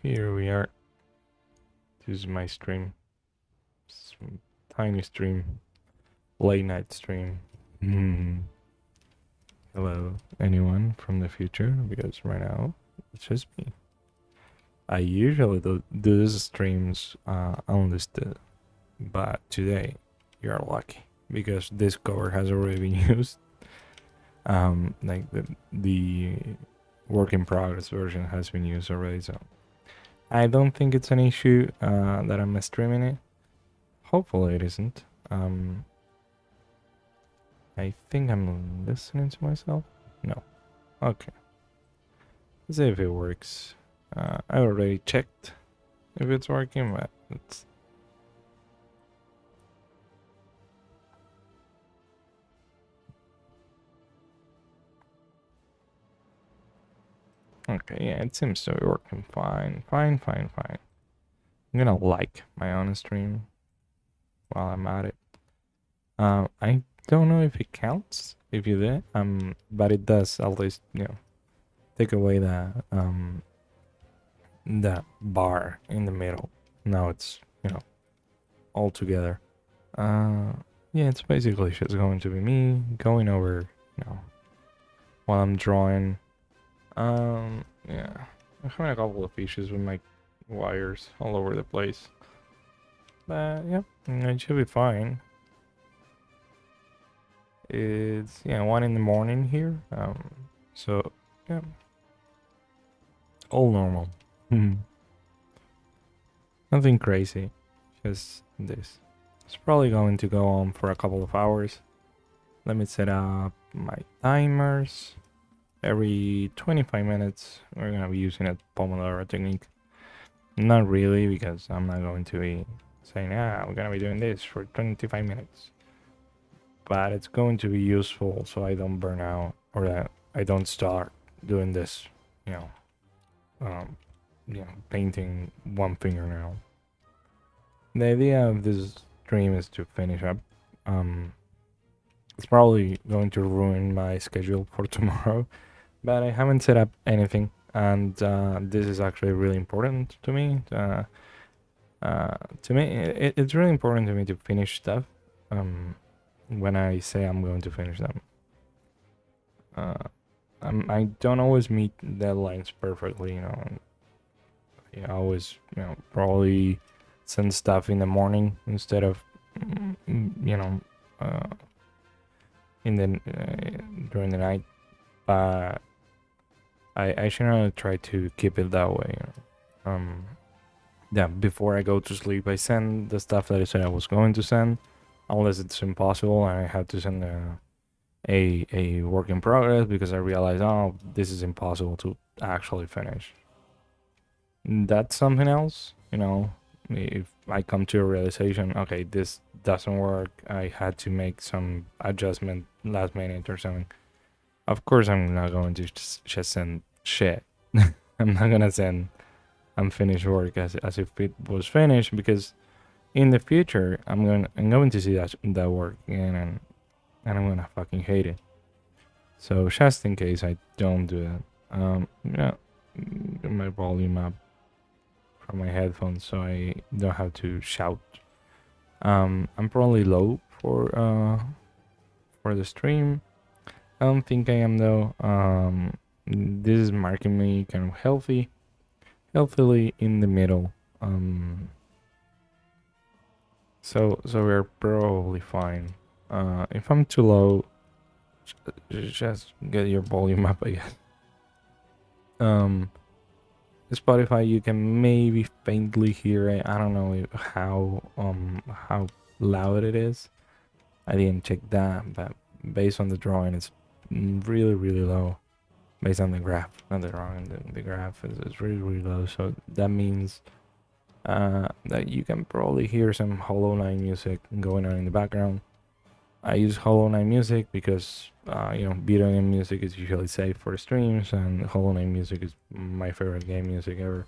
Here we are. This is my stream. Tiny stream. Late night stream. Hello, anyone from the future? Because right now, it's just me. I usually do these streams unlisted, but today, you're lucky. Because this cover has already been used. Like the work in progress version has been used already, so I don't think it's an issue that I'm streaming it. Hopefully it isn't. I think I'm listening to myself. No. Okay. Let's see if it works. I already checked if it's working, but it's... Okay, yeah, it seems to be working fine. Fine. I'm gonna like my own stream while I'm at it. I don't know if it counts if you did, but it does at least, take away that bar in the middle. Now it's, all together. Yeah, it's basically just going to be me going over, while I'm drawing. Yeah, I'm having a couple of issues with my wires all over the place. But yeah, it should be fine. It's 1 in the morning here. So yeah, all normal. Nothing crazy. Just this. It's probably going to go on for a couple of hours. Let me set up my timers. Every 25 minutes, we're gonna be using a Pomodoro technique. Not really, because I'm not going to be saying, we're gonna be doing this for 25 minutes. But it's going to be useful so I don't burn out or that I don't start doing this, painting one fingernail. The idea of this stream is to finish up. It's probably going to ruin my schedule for tomorrow, but I haven't set up anything, and this is actually really important to me. It's really important to me to finish stuff. When I say I'm going to finish them, I don't always meet deadlines perfectly. I always probably send stuff in the morning instead of in the during the night, but I generally try to keep it that way. Yeah, before I go to sleep, I send the stuff that I said I was going to send, unless it's impossible and I have to send a work in progress because I realize, oh, this is impossible to actually finish. That's something else, if I come to a realization, okay, this doesn't work, I had to make some adjustment last minute or something. Of course, I'm not going to just send shit. I'm not gonna send unfinished work as if it was finished, because in the future I'm going to see that work again, and I'm gonna fucking hate it. So just in case I don't do that, get my volume up from my headphones so I don't have to shout. I'm probably low for the stream. I don't think I am though. This is marking me kind of healthily in the middle. So we're probably fine. If I'm too low, just get your volume up, I guess. Spotify, you can maybe faintly hear it. I don't know how loud it is. I didn't check that, but based on the drawing, it's really low. Based on the graph, not the drawing, the graph is really low. So that means that you can probably hear some Hollow Knight music going on in the background. I use Hollow Knight music because video game music is usually safe for streams, and Hollow Knight music is my favorite game music ever.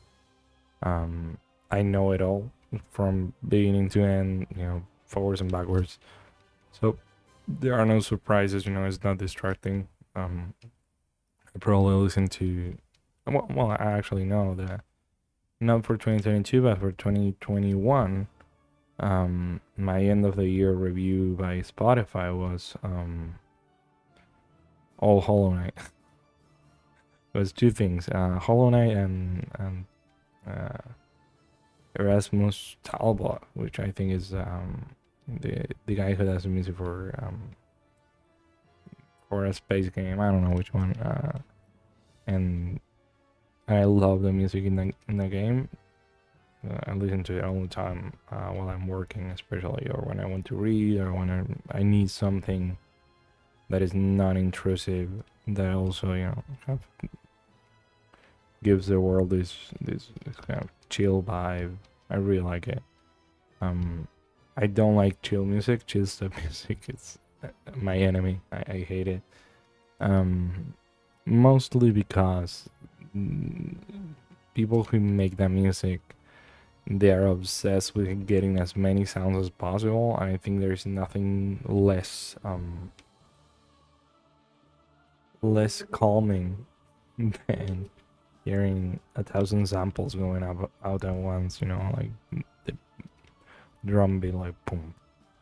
I know it all from beginning to end, forwards and backwards. So there are no surprises. It's not distracting. I probably listen to. Well, I actually know that not for 2022, but for 2021. My end of the year review by Spotify was all Hollow Knight. It was two things: Hollow Knight and Erasmus Talbot, which I think is the guy who does the music for a space game. I don't know which one. And I love the music in the game. I listen to it all the time while I'm working, especially, or when I want to read, or when I need something that is not intrusive. That also, kind of gives the world this kind of chill vibe. I really like it. I don't like chill music. Chill stuff music is my enemy. I hate it. Mostly because people who make that music, they are obsessed with getting as many sounds as possible. And I think there's nothing less calming than hearing 1,000 samples going out at once. Like the drum beat, like boom,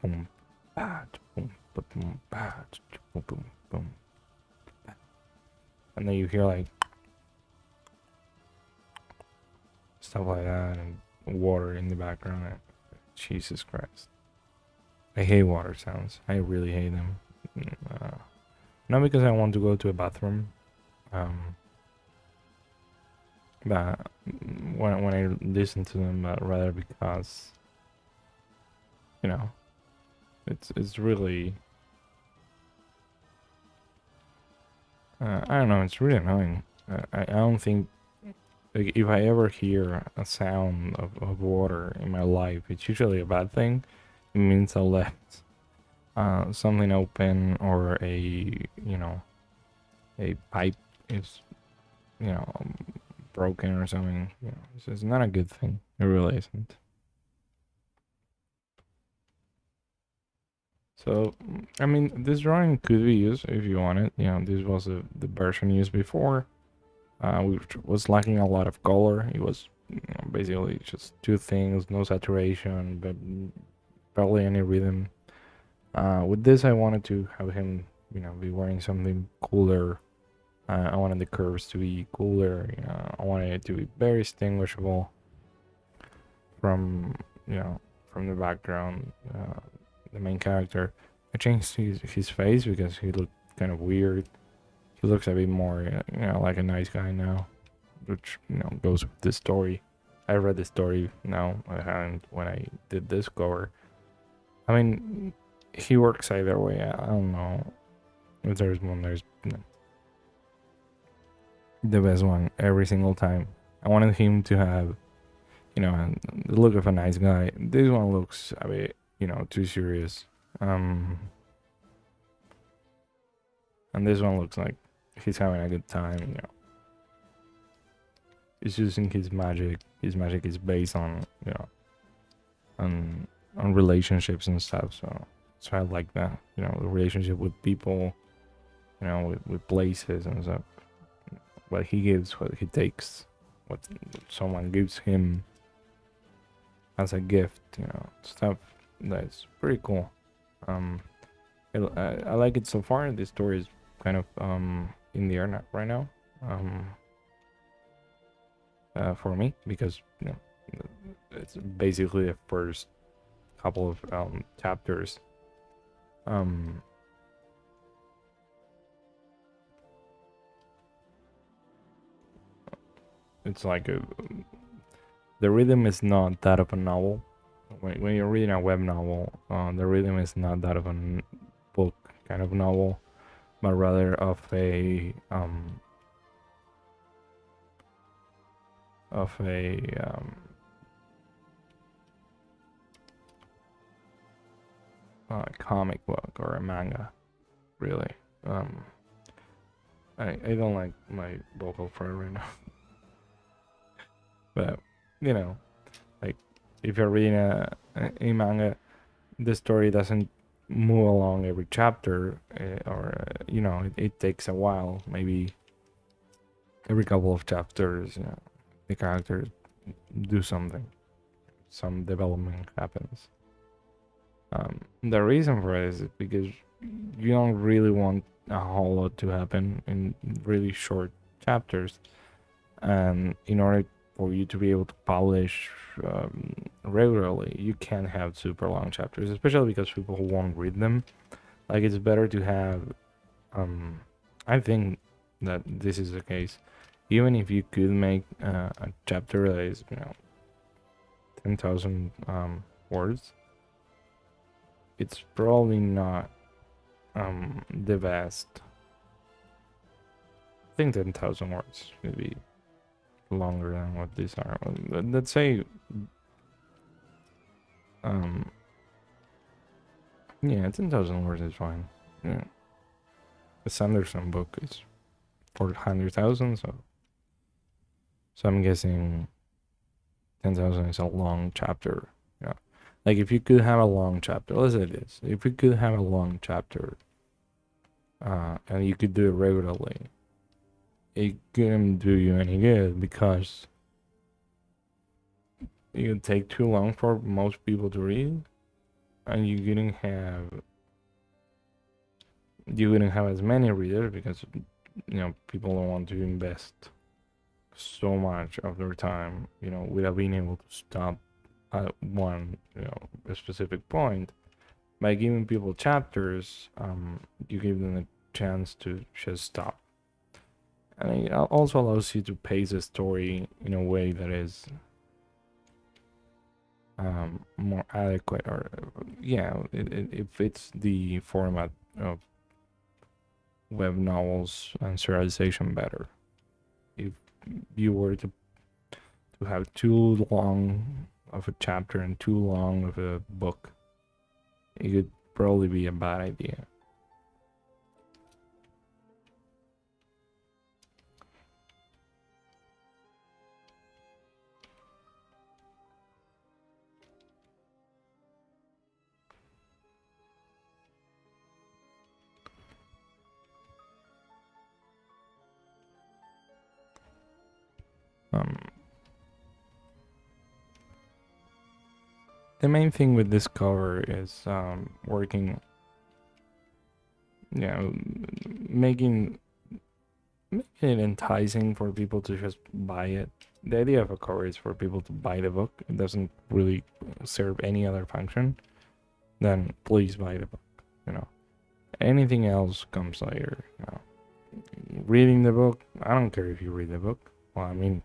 boom, bat, boom, boom, bat, boom, boom, boom, and then you hear like stuff like that, and water in the background. Jesus Christ, I hate water sounds. I really hate them. Not because I want to go to a bathroom, but when I listen to them, but rather because it's really I don't know. It's really annoying. I don't think, like, if I ever hear a sound of water in my life, it's usually a bad thing. It means I left something open, or a pipe is broken or something. It's not a good thing. It really isn't. So, I mean, this drawing could be used if you want it. This was the version used before, which was lacking a lot of color. It was basically just two things: no saturation, but barely any rhythm. With this, I wanted to have him, be wearing something cooler. I wanted the curves to be cooler. I wanted it to be very distinguishable from, from the background. The main character. I changed his face because he looked kind of weird. He looks a bit more, like a nice guy now, which goes with the story. I read the story now. I hadn't when I did this cover. I mean, he works either way. I don't know if there's one. There's the best one every single time. I wanted him to have, the look of a nice guy. This one looks a bit, too serious. And this one looks like he's having a good time. He's using his magic. His magic is based on, on relationships and stuff. So I like that. The relationship with people, with places and stuff. What he gives, what he takes, what someone gives him as a gift. Stuff that's pretty cool. I like it so far. The story is kind of in the air right now. For me, because it's basically the first couple of chapters. It's like the rhythm is not that of a novel. When you're reading a web novel, the rhythm is not that of a book kind of novel, but rather of a comic book or a manga, really. I don't like my vocal fry right now, but like, if you're reading a manga, the story doesn't move along every chapter, or it takes a while, maybe every couple of chapters. The character do something. Some development happens. The reason for it is because you don't really want a whole lot to happen in really short chapters, and in order for you to be able to publish regularly, you can't have super long chapters, especially because people won't read them. Like, it's better to have, I think that this is the case, even if you could make a chapter that is 10,000 words, it's probably not the best. I think 10,000 words would be longer than what these are. Let's say, yeah, 10,000 words is fine. Yeah. The Sanderson book is 400,000, so I'm guessing 10,000 is a long chapter. Yeah. Like, if you could have a long chapter, let's say this. If you could have a long chapter, and you could do it regularly, it couldn't do you any good because it would take too long for most people to read, and you wouldn't have as many readers because people don't want to invest so much of their time without being able to stop at one a specific point. By giving people chapters, you give them a chance to just stop, and it also allows you to pace the story in a way that is more adequate, or it fits the format of web novels and serialization better. If you were to have too long of a chapter and too long of a book, it could probably be a bad idea. The main thing with this cover is working, making it enticing for people to just buy it. The idea of a cover is for people to buy the book. It doesn't really serve any other function. Then please buy the book. Anything else comes later. Reading the book, I don't care if you read the book. Well, I mean,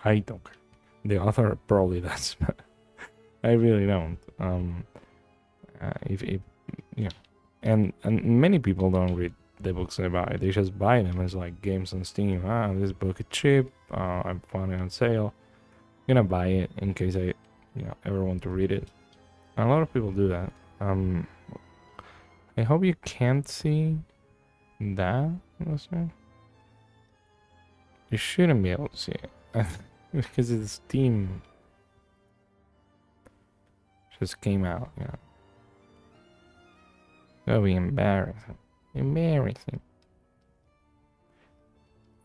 I don't care. The author probably does, but I really don't. If and many people don't read the books they buy. They just buy them as like games on Steam. This book is cheap. I found it on sale. I'm gonna buy it in case I, ever want to read it. And a lot of people do that. I hope you can't see that, listener. You shouldn't be able to see it because it's Steam. Just came out, That'll be embarrassing. Embarrassing.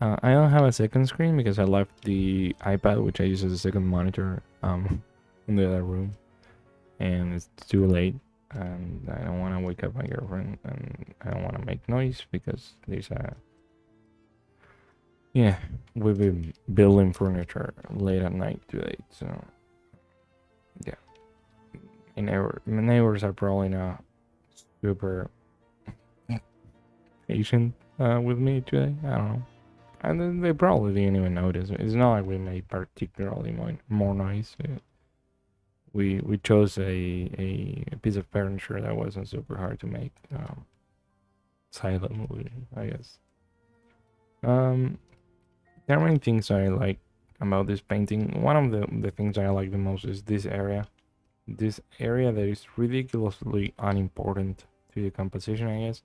I don't have a second screen because I left the iPad, which I use as a second monitor, in the other room, and it's too late, and I don't want to wake up my girlfriend, and I don't want to make noise because there's we've been building furniture late at night today, so yeah. My neighbors are probably not super patient with me today. I don't know. And they probably didn't even notice. It's not like we made particularly more noise. We chose a piece of furniture that wasn't super hard to make. Silently, I guess. There are many things I like about this painting. One of the things I like the most is this area. This area that is ridiculously unimportant to the composition, I guess.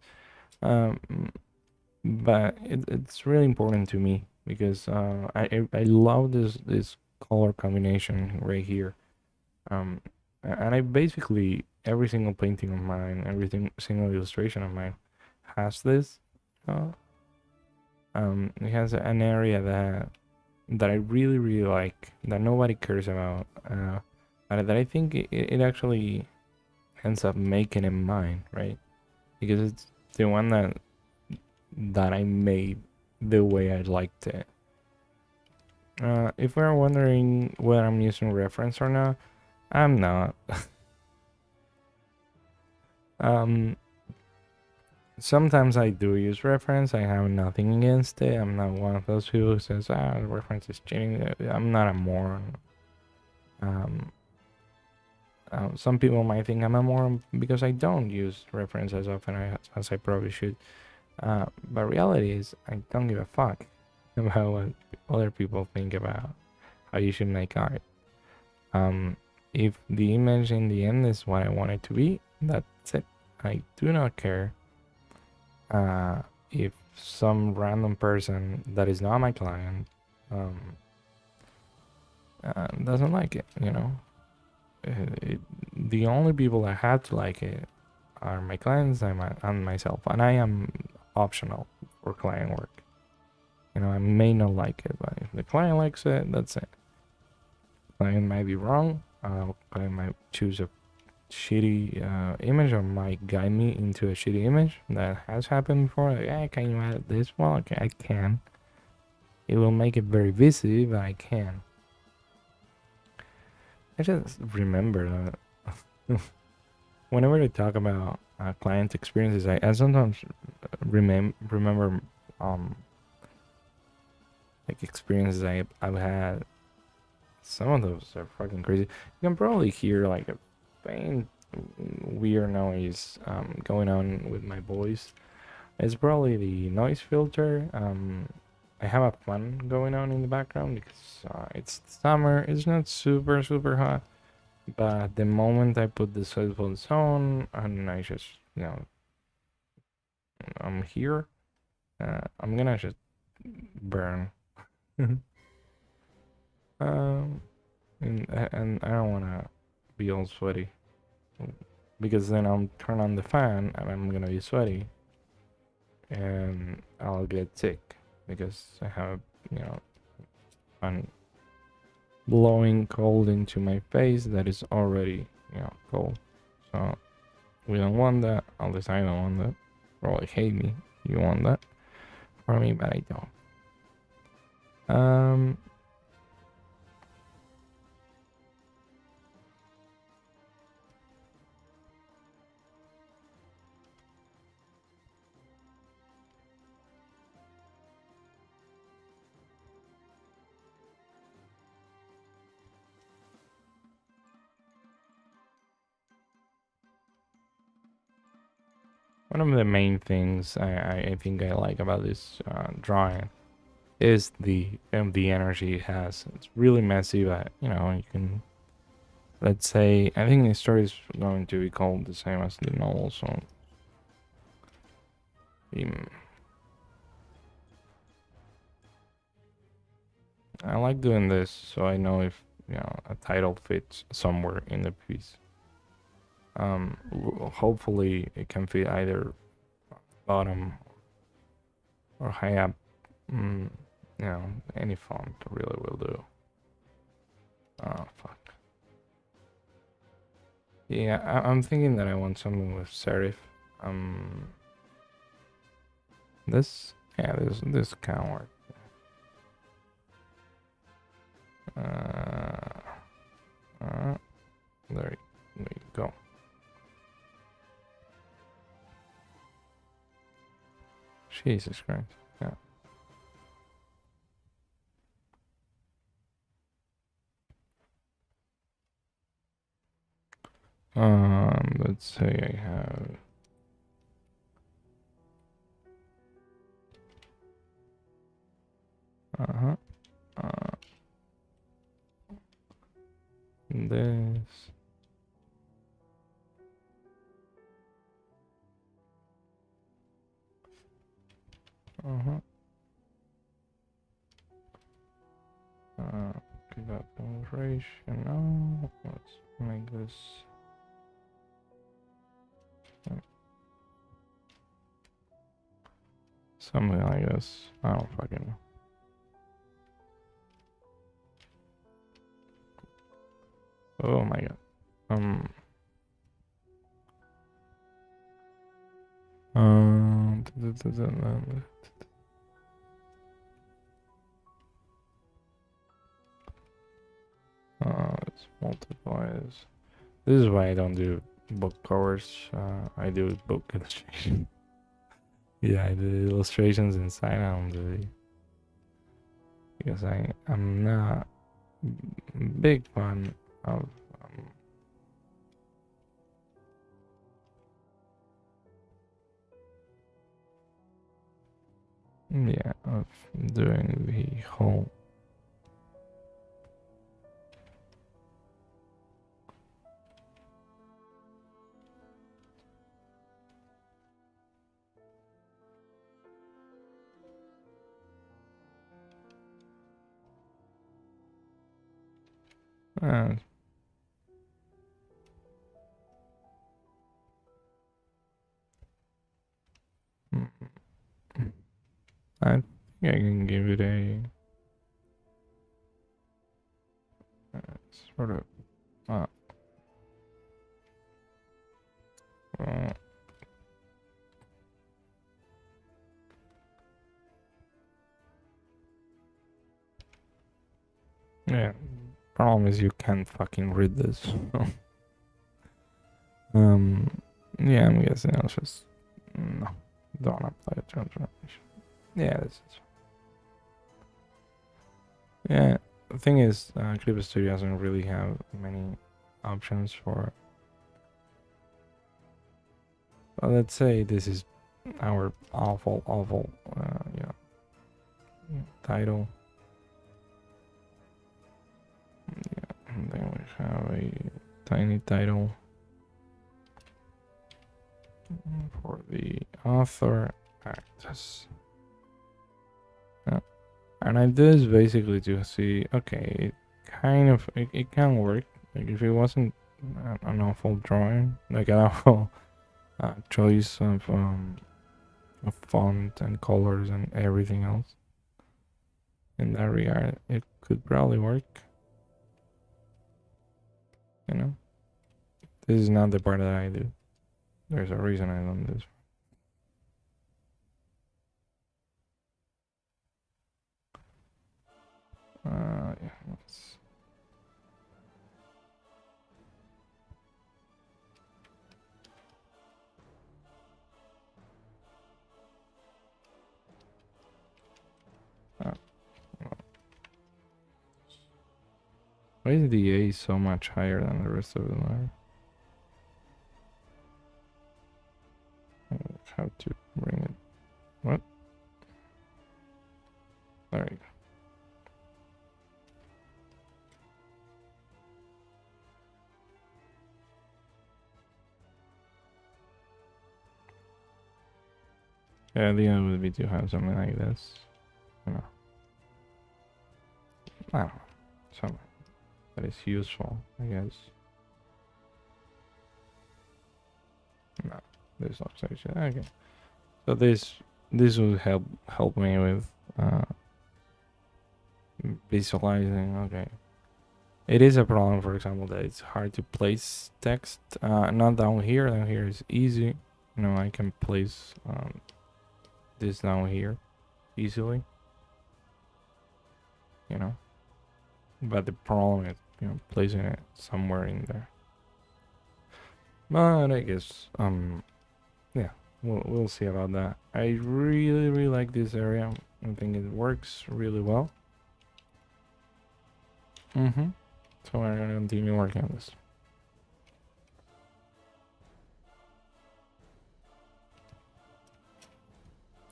But it's really important to me because I love this color combination right here. And I basically, every single painting of mine, single illustration of mine has this. It has an area that that I really really like that nobody cares about, and that I think it actually ends up making it mine, right? Because it's the one that I made the way I liked it. If we're wondering whether I'm using reference or not, I'm not. um, Sometimes I do use reference. I have nothing against it. I'm not one of those people who says, reference is cheating. I'm not a moron. Um, some people might think I'm a moron because I don't use reference as often as I probably should. But reality is, I don't give a fuck about what other people think about how you should make art. Um, if the image in the end is what I want it to be, that's it. I do not care if some random person that is not my client um, doesn't like it. The only people that have to like it are my clients and myself, and I am optional for client work. I may not like it, but if the client likes it, that's it. Client might be wrong. Client might choose a shitty image or might guide me into a shitty image. That has happened before. Like, hey, can you add this? Well, okay, I can. It will make it very busy, but I can. I just remember that whenever I talk about client experiences, I sometimes remember um like experiences I've had. Some of those are fucking crazy. You can probably hear like a faint weird noise going on with my voice. It's probably the noise filter. I have a fan going on in the background because it's summer. It's not super super hot, but the moment I put the headphones on and I just I'm here, I'm gonna just burn. um, and I don't wanna be all sweaty because then I'll turn on the fan and I'm gonna be sweaty and I'll get sick because I have fan blowing cold into my face that is already cold. So we don't want that. At least I don't want that. Probably hate me. You want that for me, but I don't. Um, One of the main things I think I like about this drawing is the energy it has. It's really messy, but you can, let's say, I think the story is going to be called the same as the novel, so I like doing this so I know if a title fits somewhere in the piece. Hopefully it can fit either bottom or high up. Mm, any font really will do. Oh fuck. Yeah, I'm thinking that I want something with serif. Um, this can work. Uh, uh, there you go. Jesus Christ. Yeah. Let's say I have. Uh-huh. This. Uh-huh. Give up illustration. No. Let's make this. Something like this. I don't fucking know. Oh my god. Um. It's multiplies. This is why I don't do book covers. I do book illustration. Yeah, I do illustrations inside. I don't do it because I'm not big fan of yeah, of doing the whole. Uh, mm, I think I can give it a sort of uh, uh, yeah. Problem is you can't fucking read this. um, yeah, I'm guessing I'll just no, don't apply a transformation. Yeah, this is. Yeah, the thing is, Clip Studio doesn't really have many options for. Well, let's say this is our awful, title. Yeah, and then we have a tiny title for the author actress. And I did this basically to see, okay, it can work. Like if it wasn't an awful drawing, like an awful choice of font and colors and everything else. In that regard, it could probably work. You know, this is not the part that I do. There's a reason I done this. Yeah, let's. Why is the A so much higher than the rest of the letter? I have to bring it. What? There you go. Yeah, the idea would be to have something like this. You know, I don't know. Something that is useful, I guess. No, there's no section. Okay. So this will help me with visualizing. Okay. It is a problem, for example, that it's hard to place text. Not down here. Down here is easy. You know, I can place this down here easily. You know, but the problem is, you know, placing it somewhere in there. But I guess yeah, we'll see about that. I really like this area. I think it works really well. So we're gonna continue working on this.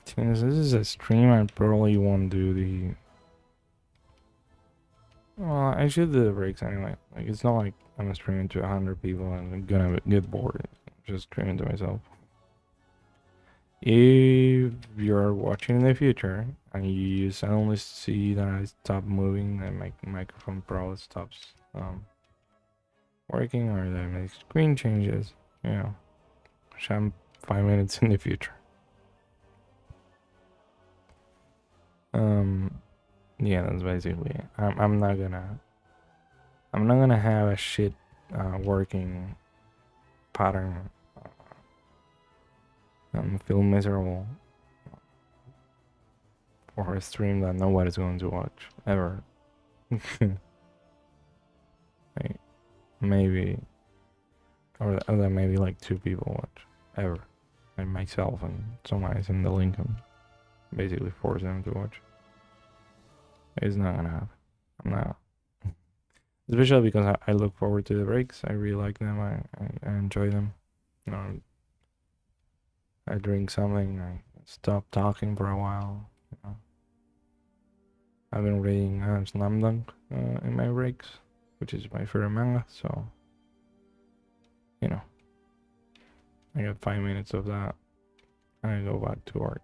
Since this is a stream, I probably won't do the. Well, I should do the breaks anyway. Like it's not like I'm streaming to 100 people and I'm gonna get bored. Just streaming to myself. If you're watching in the future and you suddenly see that I stop moving and my microphone probably stops working, or that my screen changes, you know, I'm 5 minutes in the future. Yeah, that's basically it. I'm not gonna I'm not gonna have a shit working pattern and feel miserable for a stream that nobody's going to watch ever. Like, maybe, or that maybe like 2 people watch ever, like myself and someone is in the link and basically force them to watch. It's not gonna happen. I'm not. Especially because I look forward to the breaks. I really like them. I enjoy them. You know, I drink something. I stop talking for a while. You know. I've been reading Slam Dunk in my breaks, which is my favorite manga. So, you know, I get 5 minutes of that, and I go back to work.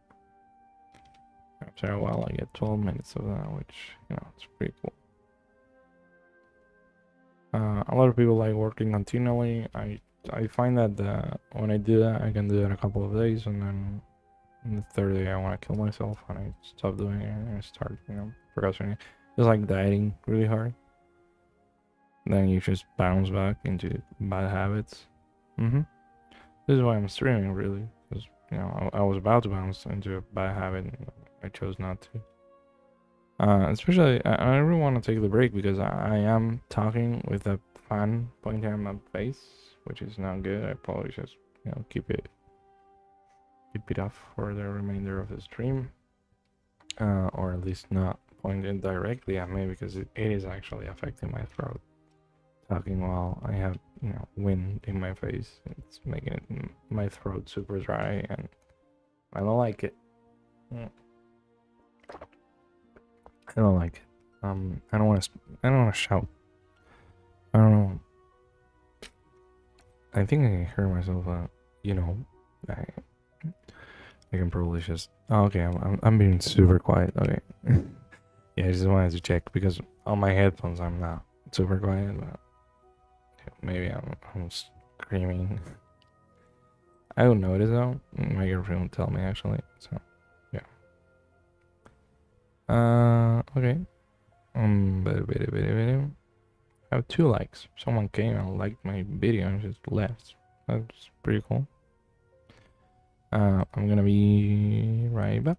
After a while, I get 12 minutes of that, which it's pretty cool. A lot of people like working continually. I find that when I do that, I can do it a couple of days, and then on the third day I want to kill myself, and I stop doing it and I start procrastinating. It's like dieting really hard. Then you just bounce back into bad habits. This is why I'm streaming, really, because I was about to bounce into a bad habit, and I chose not to. Especially, I really want to take the break because I am talking with a fan pointing at my face, which is not good. I probably just keep it off for the remainder of the stream, or at least not point it directly at me because it is actually affecting my throat. Talking while I have wind in my face, it's making my throat super dry, and I don't like it. I don't like it. I don't want to. I don't want to shout. I don't know. I think I can hear myself. I can probably just. Oh, okay, I'm being super quiet. Okay. Yeah, I just wanted to check because on my headphones I'm not super quiet, but maybe I'm screaming. I don't notice though. My girlfriend will tell me actually. So yeah. Okay. I have 2 likes. Someone came and liked my video and just left. That's pretty cool. I'm gonna be right back.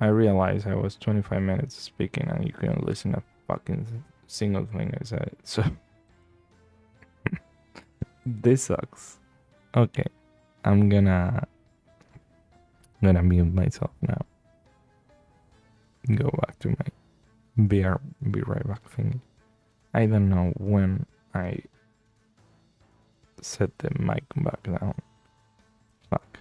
I realized I was 25 minutes speaking and you couldn't listen a fucking single thing I said. So this sucks. Okay, I'm gonna mute myself now. Go back to my be right back thing. I don't know when I set the mic back down. Fuck.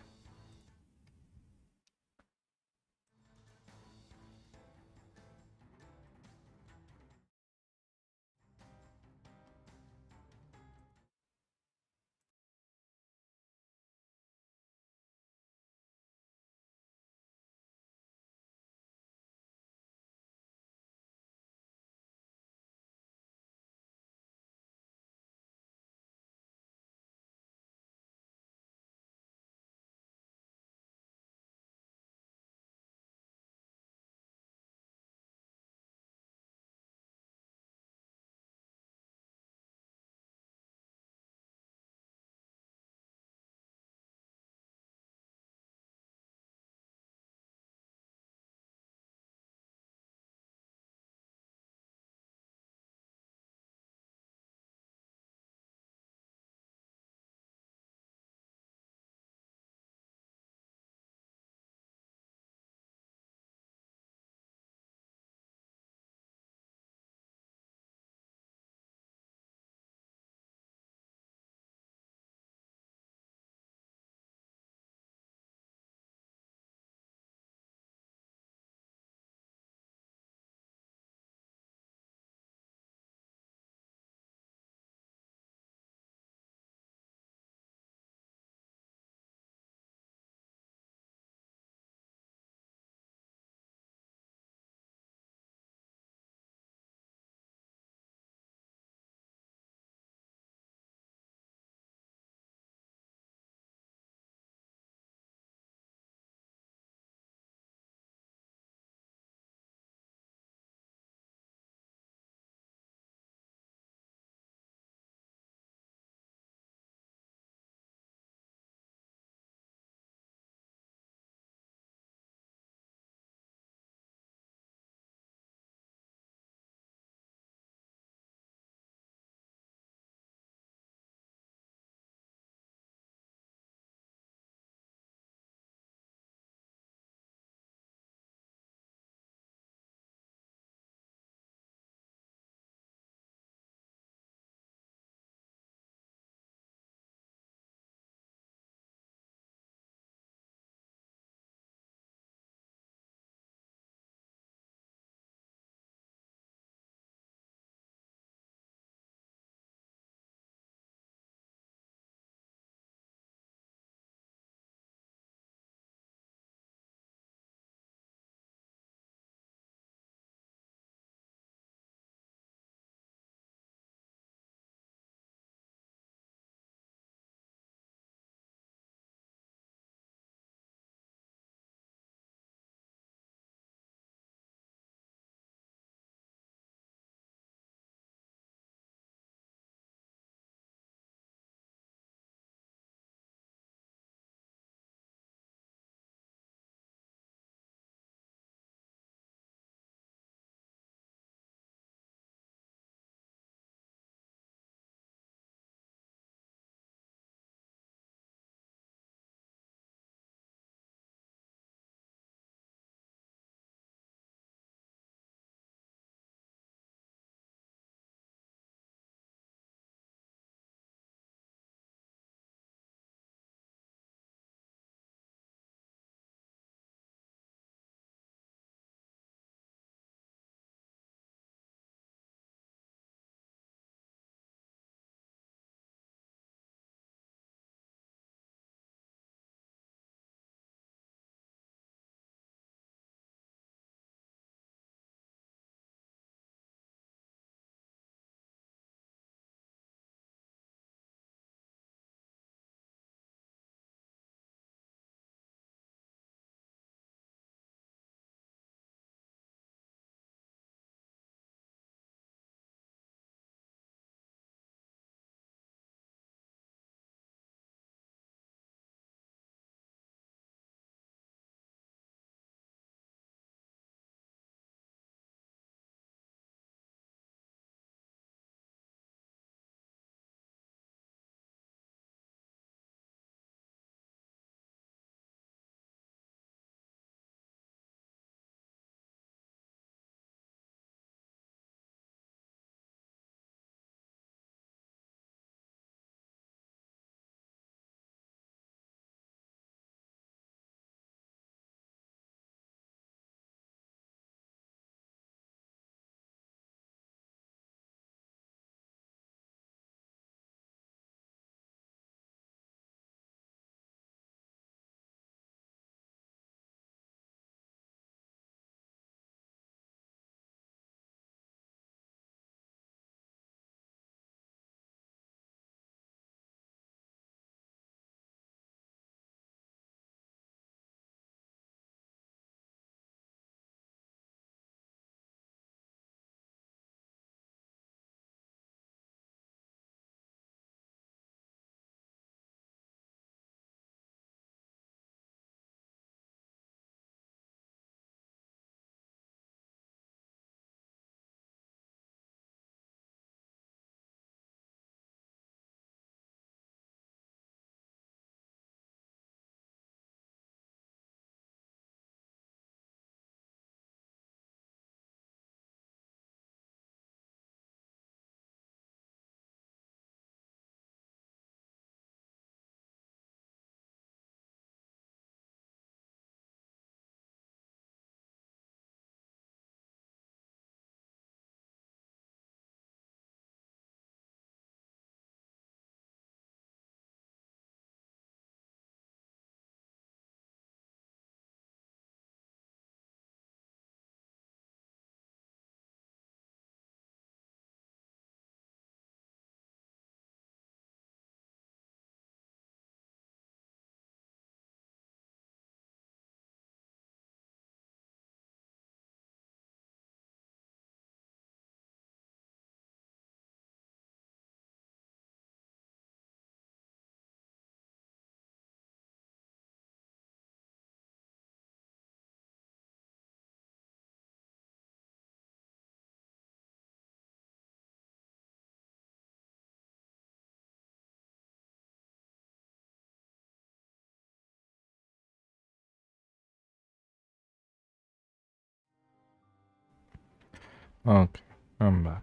Okay, I'm back.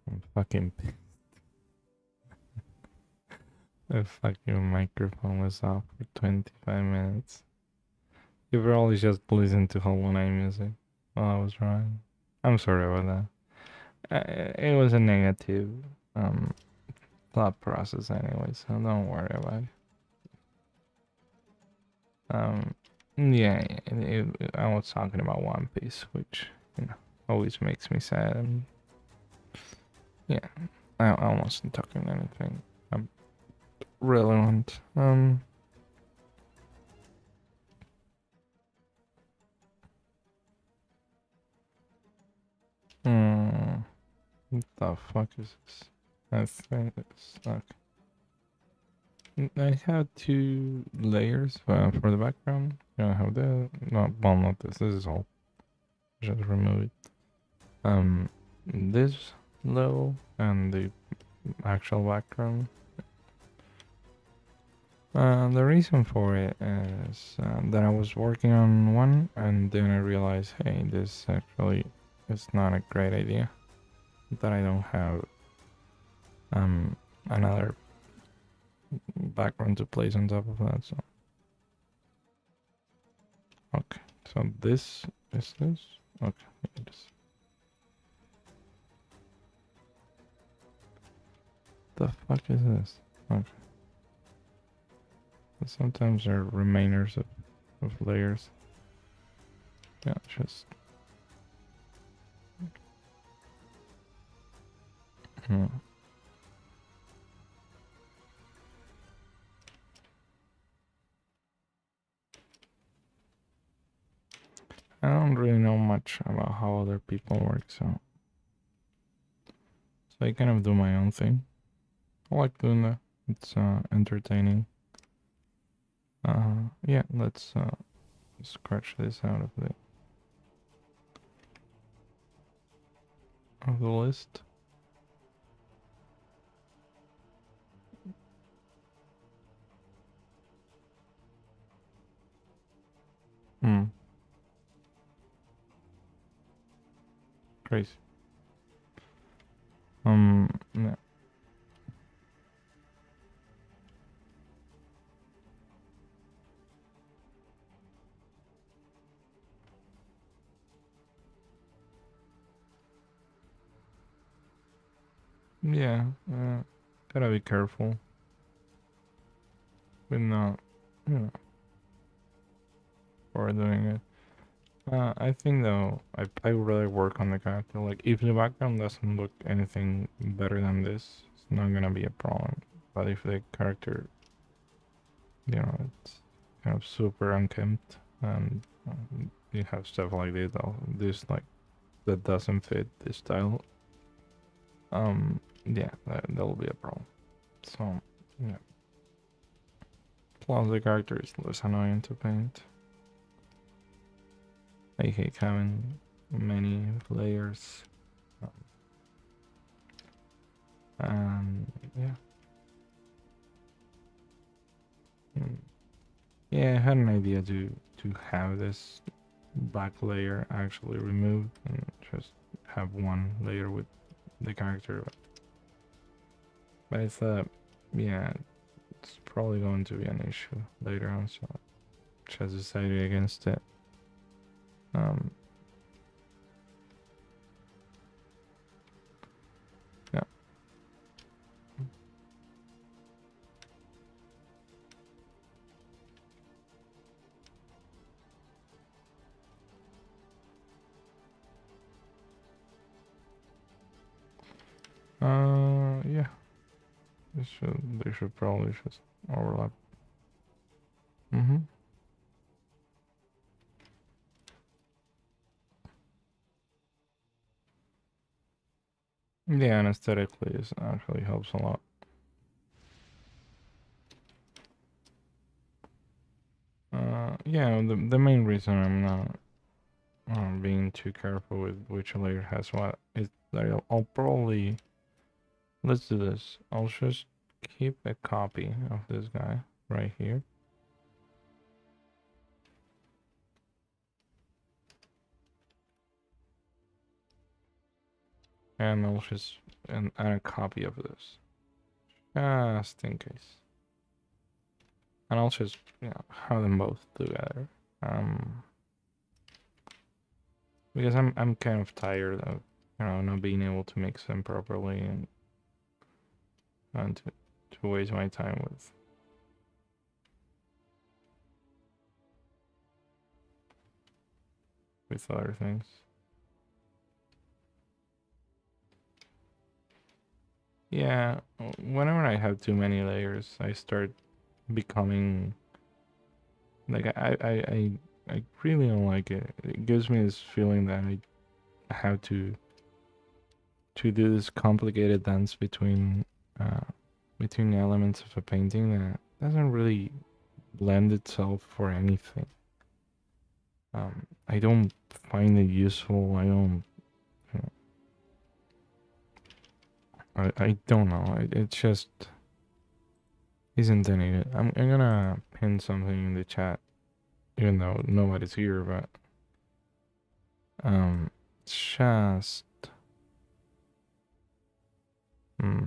I'm fucking the fucking microphone was off for 25 minutes. You probably just listened to Hollow Knight music while I was driving. I'm sorry about that. It was a negative um thought process anyway, so don't worry about it. Um, yeah, I was talking about One Piece, which always makes me sad. And yeah, I wasn't talking anything relevant. Hmm, what the fuck is this? I think it's okay. I have two layers for the background. Yeah, I have the well, not this. This is all. Just remove it. This level and the actual background. The reason for it is that I was working on one, and then I realized, hey, this actually is not a great idea. That I don't have another background to place on top of that. So okay, so this is this. Okay, it is. The fuck is this? Okay. Sometimes there are remainders of layers. Yeah, just. Hmm. I don't really know much about how other people work, so I kind of do my own thing. I like doing that. It's entertaining. Yeah, let's scratch this out of the list. Hmm. Crazy. Yeah. Yeah. Gotta be careful with not, you know, for doing it. I think though, I really work on the character. Like, if the background doesn't look anything better than this, it's not gonna be a problem. But if the character, it's kind of super unkempt, and you have stuff like this like that doesn't fit this style, yeah, that'll be a problem. So, yeah. Plus, the character is less annoying to paint. I hate having many layers. Um, and yeah. Mm. Yeah, I had an idea to have this back layer actually removed and just have one layer with the character. But I thought, yeah, it's probably going to be an issue later on, so I just decided against it. Um, yeah. Yeah. They should probably just overlap. Mm-hmm. Yeah, and aesthetically, it actually helps a lot. Yeah, the main reason I'm not being too careful with which layer has what is that I'll probably let's do this. I'll just keep a copy of this guy right here. And I'll just add a copy of this. Just in case. And I'll just, have them both together. Because I'm kind of tired of, not being able to mix them properly and to waste my time with other things. Yeah, whenever I have too many layers, I start becoming like I really don't like it. It gives me this feeling that I have to do this complicated dance between elements of a painting that doesn't really lend itself for anything. I don't find it useful. I don't. I don't know. It just isn't any. I'm gonna pin something in the chat, even though nobody's here. But just hmm.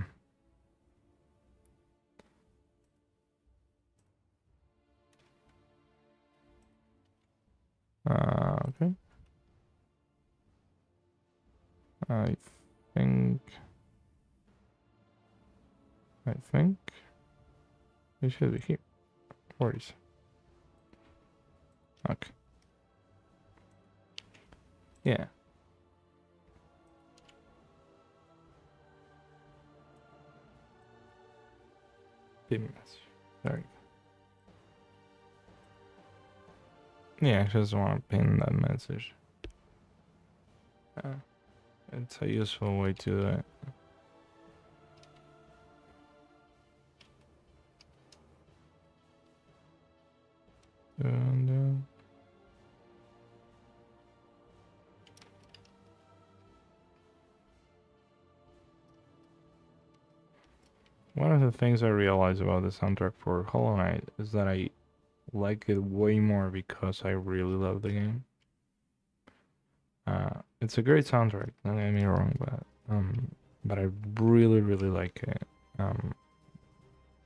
Okay. I think. I think it should be here. Where is it? Okay. Yeah. Big message. There you go. Yeah, I just want to pin that message. It's a useful way to do it. And, one of the things I realized about the soundtrack for Hollow Knight is that I like it way more because I really love the game. It's a great soundtrack, don't get me wrong, but I really like it,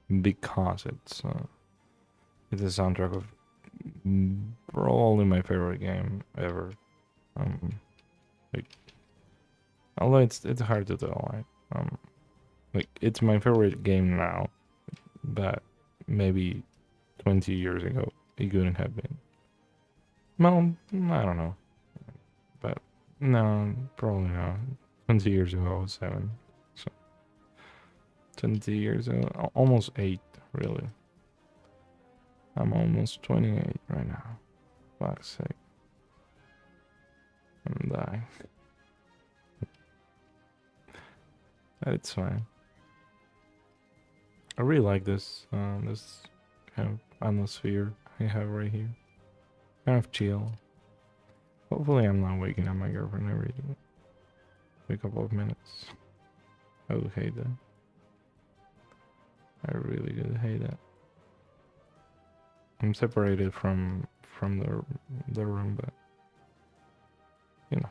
because it's a soundtrack of probably my favorite game ever. Like, although it's hard to tell, right? Like, it's my favorite game now, but maybe 20 years ago it couldn't have been. Well, I don't know, but no, probably not. 20 years ago I was 7, so 20 years ago, almost 8, really. I'm almost 28 right now. Fuck's sake, I'm dying. But it's fine. I really like this this kind of atmosphere I have right here. Kind of chill. Hopefully I'm not waking up my girlfriend every couple of minutes. I would hate that. I really would hate that. I'm separated from the room, but you know.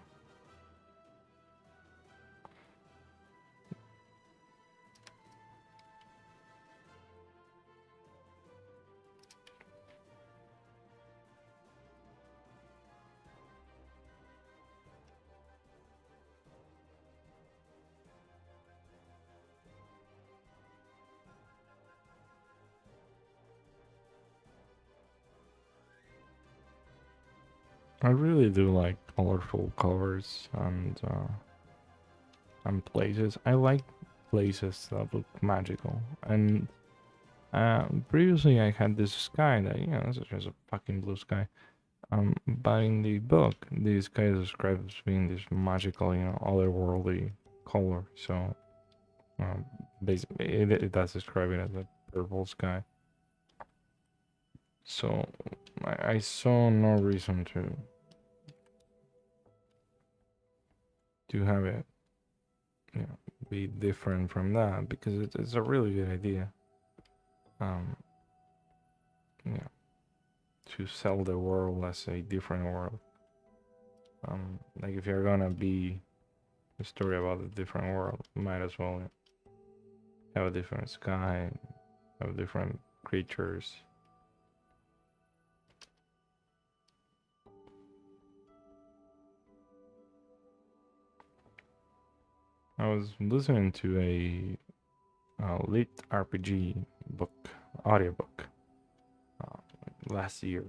I really do like colorful covers and places. I like places that look magical. And previously I had this sky that, this is just a fucking blue sky. But in the book, this sky is described as being this magical, otherworldly color. So basically, it does describe it as a purple sky. So I saw no reason to have it, be different from that, because it's a really good idea. Um, yeah, to sell the world as a different world. Like, if you're gonna be a story about a different world. Might as well have a different sky, have different creatures. I was listening to a lit RPG book, audiobook, uh, last year,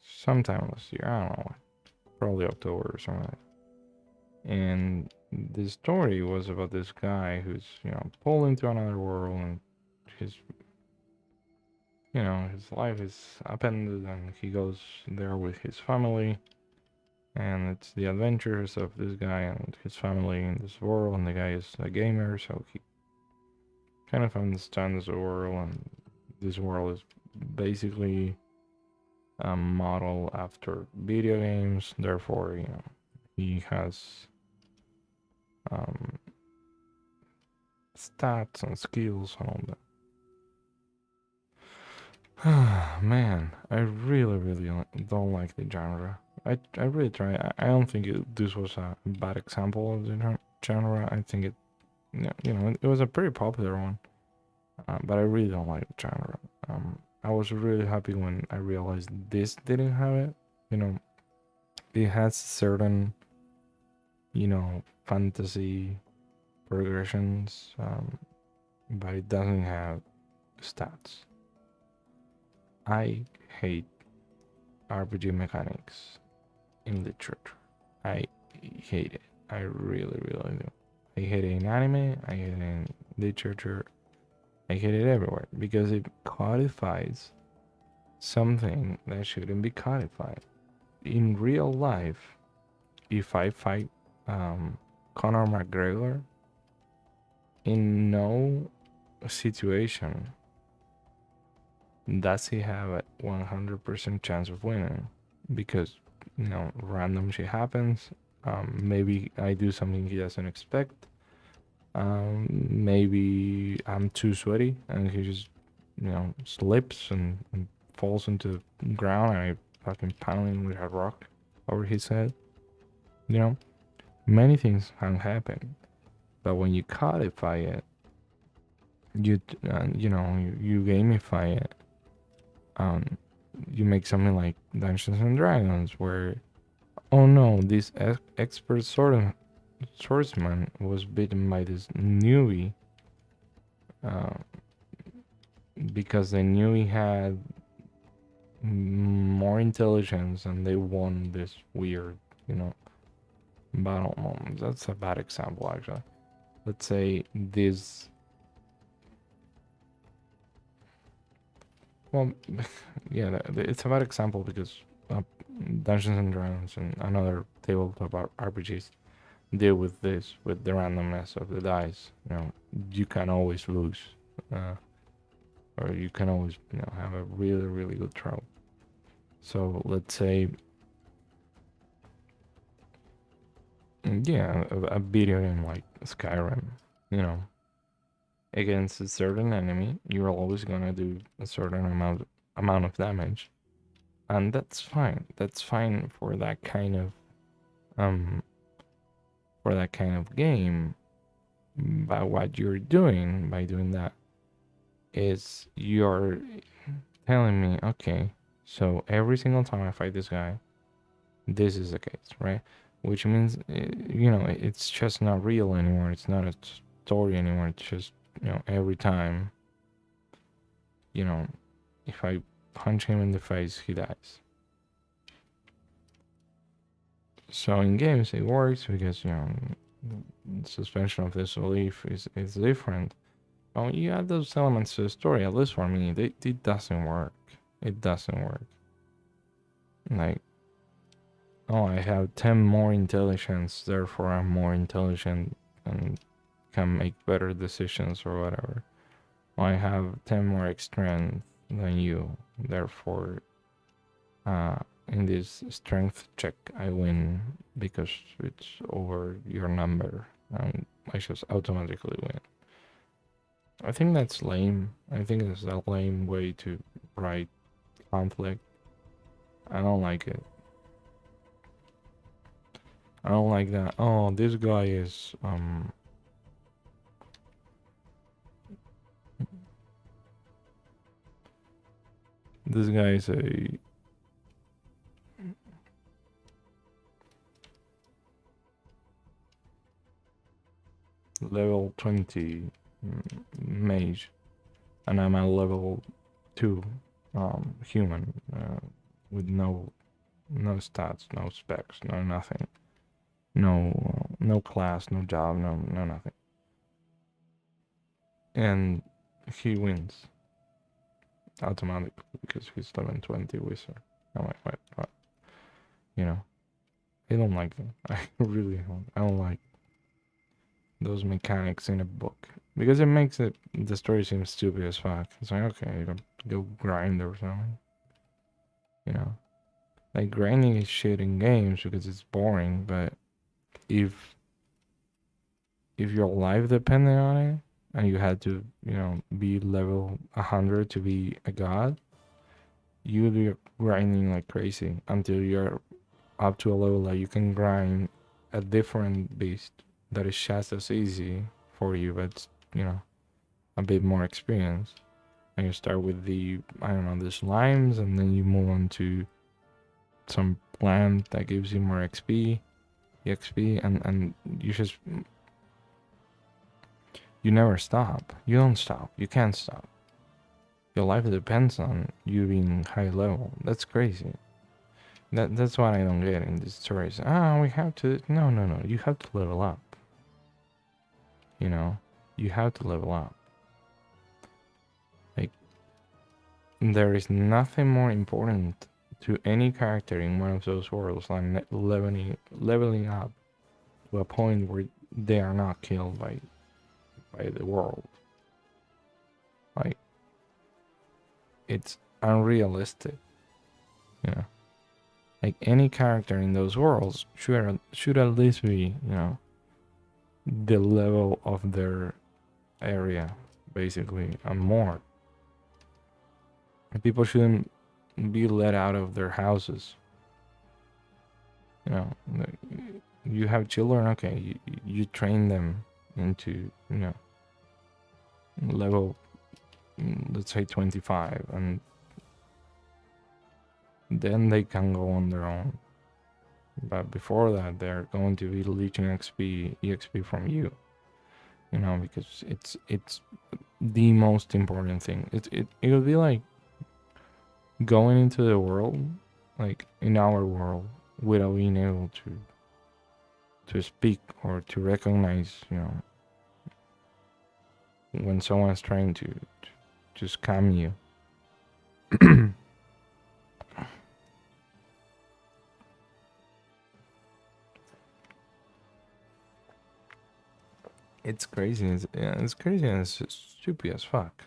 sometime last year. I don't know, probably October or something. Like that. And the story was about this guy who's pulled into another world, and his his life is upended, and he goes there with his family, and it's the adventures of this guy and his family in this world. And the guy is a gamer, so he kind of understands the world, and this world is basically a model after video games. Therefore, he has um, stats and skills and all that. Man, I really, really don't like the genre. I really try. I don't think this was a bad example of the genre. I think it was a pretty popular one, but I really don't like the genre. I was really happy when I realized this didn't have it. It has certain, fantasy progressions, but it doesn't have stats. I hate RPG mechanics in literature. I hate it. I really, really do. I hate it in anime. I hate it in literature. I hate it everywhere because it codifies something that shouldn't be codified. In real life, if I fight Conor McGregor, in no situation does he have a 100% chance of winning, because random shit happens. Maybe I do something he doesn't expect. Maybe I'm too sweaty and he just slips and falls into the ground, and I fucking pound him with a rock over his head. Many things can happen, but when you codify it, you gamify it. You make something like Dungeons and Dragons, where, oh no, this expert swordsman was beaten by this newbie, because they knew he had more intelligence, and they won this weird, battle moment. That's a bad example, actually. Let's say this. Well, yeah, it's a bad example because Dungeons and Dragons and another tabletop RPGs deal with this, with the randomness of the dice. You can always lose, or you can always have a really, really good throw. So let's say, yeah, a video game like Skyrim, against a certain enemy, you're always gonna do a certain amount of damage, and that's fine. That's fine for that kind of game. But what you're doing by doing that is you're telling me, okay, so every single time I fight this guy, this is the case, right? Which means, it's just not real anymore. It's not a story anymore. It's just, every time, if I punch him in the face, he dies. So in games, it works because, suspension of disbelief is different. But when you add those elements to the story, at least for me, it doesn't work. It doesn't work. Like, oh, I have 10 more intelligence, therefore I'm more intelligent and can make better decisions or whatever. I have 10 more strength than you, therefore in this strength check I win because it's over your number, and I just automatically win. I think that's lame. I think it's a lame way to write conflict. I don't like it. I don't like that. Oh, this guy is this guy is a level 20 mage, and I'm a level 2 human with no stats, no specs, no nothing, no class, no job, no nothing, and he wins automatically because he's 1120 wizard. I'm like, what? You know, I don't like them. I really don't. I don't like those mechanics in a book because it makes the story seem stupid as fuck. It's like, okay, you go grind or something. You know, like grinding is shit in games because it's boring. But if your life depended on it and you had to, be level 100 to be a god, you'd be grinding like crazy until you're up to a level that you can grind a different beast that is just as easy for you, but a bit more experience. And you start with the the slimes, and then you move on to some plant that gives you more XP, and you never stop. You don't stop. You can't stop. Your life depends on you being high level. That's crazy. That's what I don't get in these stories. We have to. No. You have to level up. You have to level up. Like, there is nothing more important to any character in one of those worlds than leveling up to a point where they are not killed by the world. Like, it's unrealistic. Like, any character in those worlds should at least be, the level of their area, basically, and more. People shouldn't be let out of their houses. You have children, okay, you train them into, level, let's say 25, and then they can go on their own. But before that, they're going to be leeching exp from you. Because it's the most important thing. It would be like going into the world, like in our world, without being able to speak or to recognize, when someone's trying to scam you. It's crazy. It's crazy and it's stupid as fuck.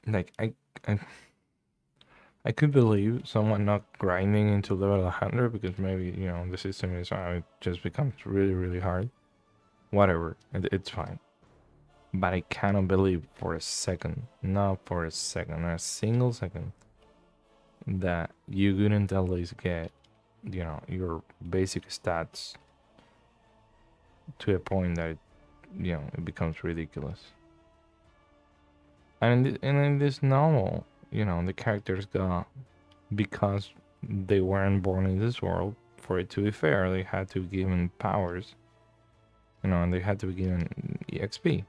Like, I could believe someone not grinding into level 100 because maybe, the system is, it just becomes really, really hard. Whatever, it's fine. But I cannot believe for a second, not for a second, not a single second, that you couldn't at least get, your basic stats to a point that it becomes ridiculous. And in this novel, the characters got, because they weren't born in this world, for it to be fair, they had to be given powers, and they had to be given EXP.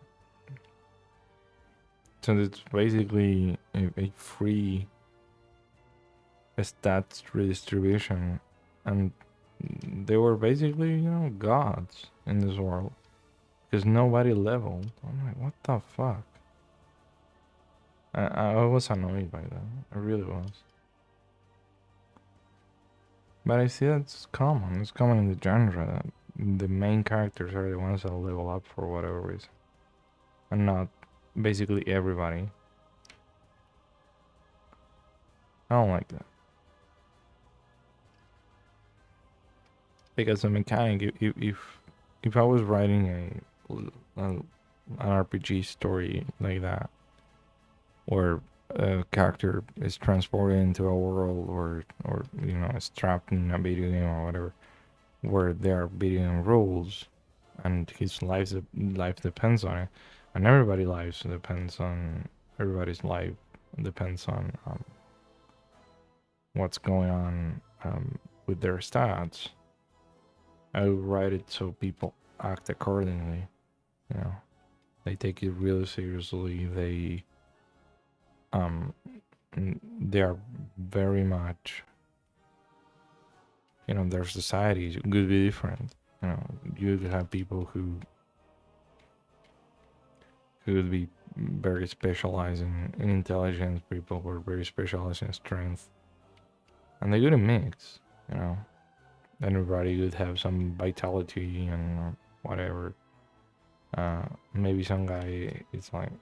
So it's basically a free stats redistribution, and they were basically, gods in this world because nobody leveled. I'm like, what the fuck? I was annoyed by that. I really was. But I see that's common. It's common in the genre that the main characters are the ones that level up for whatever reason, and not basically everybody. I don't like that. Because the mechanic, if I was writing an RPG story like that, or a character is transported into a world, or is trapped in a video game or whatever, where there are video game rules, and his life depends on it, and everybody's life depends on what's going on with their stats. I would write it so people act accordingly. You know, they take it really seriously. Um, they are very much, their societies could be different. You could have people who would be very specialized in intelligence, people who are very specialized in strength, and they couldn't mix. You know, everybody would have some vitality and whatever. Maybe some guy is like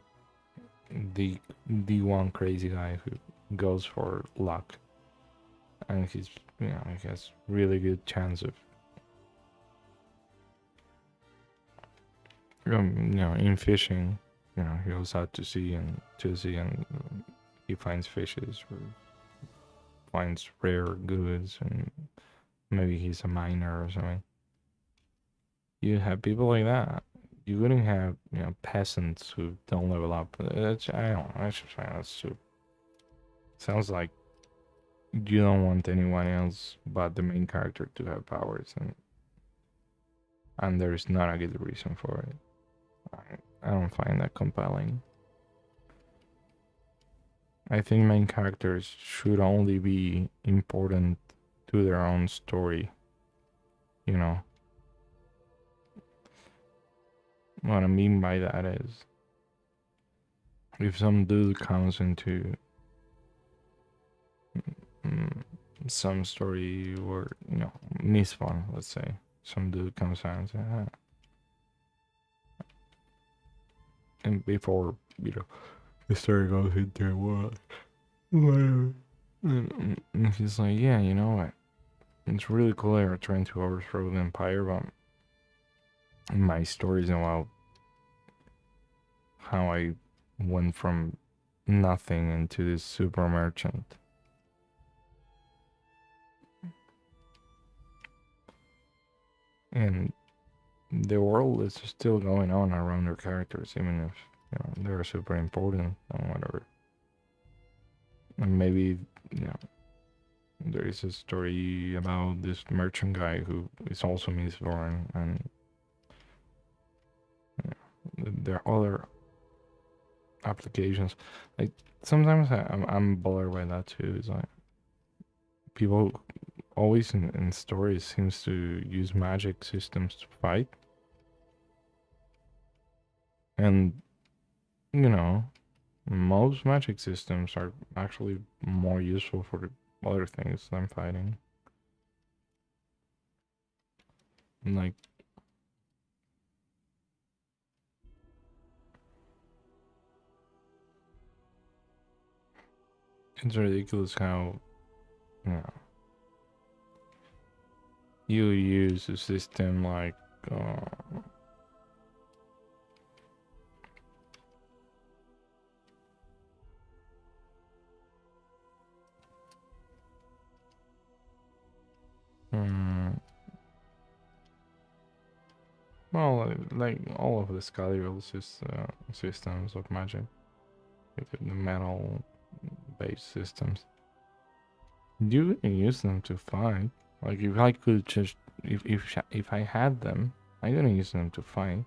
the one crazy guy who goes for luck, and he has really good chance of in fishing. He goes out to sea and he finds fishes or finds rare goods, and maybe he's a miner or something. You have people like that. You wouldn't have peasants who don't level up. I don't know. I just find that stupid. Sounds like you don't want anyone else but the main character to have powers, and there's not a good reason for it. I don't find that compelling. I think main characters should only be important to their own story. What I mean by that is, if some dude comes into some story, or Nispan, let's say, some dude comes out and says, and before the story goes into what, whatever, and he's like, yeah, you know what? It's really cool they are trying to overthrow the empire, but my stories about how I went from nothing into this super merchant. And the world is still going on around their characters, even if they're super important and whatever. And maybe there is a story about this merchant guy who is also Mistborn, and there are other applications. Like sometimes I'm bothered by that too. It's like people always in stories seems to use magic systems to fight, and most magic systems are actually more useful for other things than fighting. Like, it's ridiculous how you use a system like well, like all of the Scalable systems of magic, like the metal based systems, you can use them to fight. Like if I could just, if I had them, I didn't use them to fight.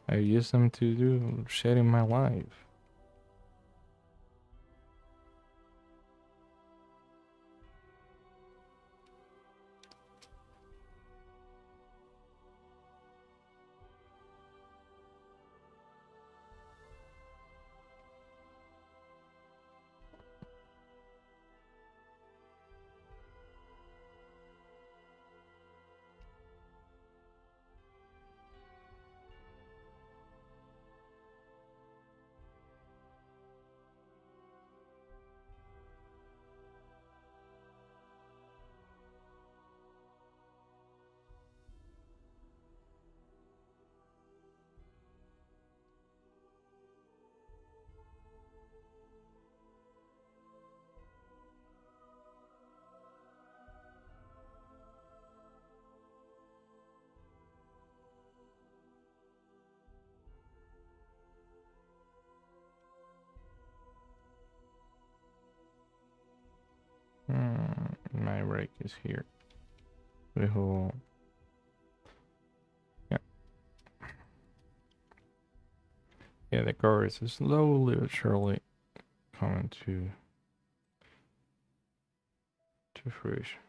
I use them to do shit in my life. is here. Yeah. Yeah, the car is slowly but surely coming to fruition.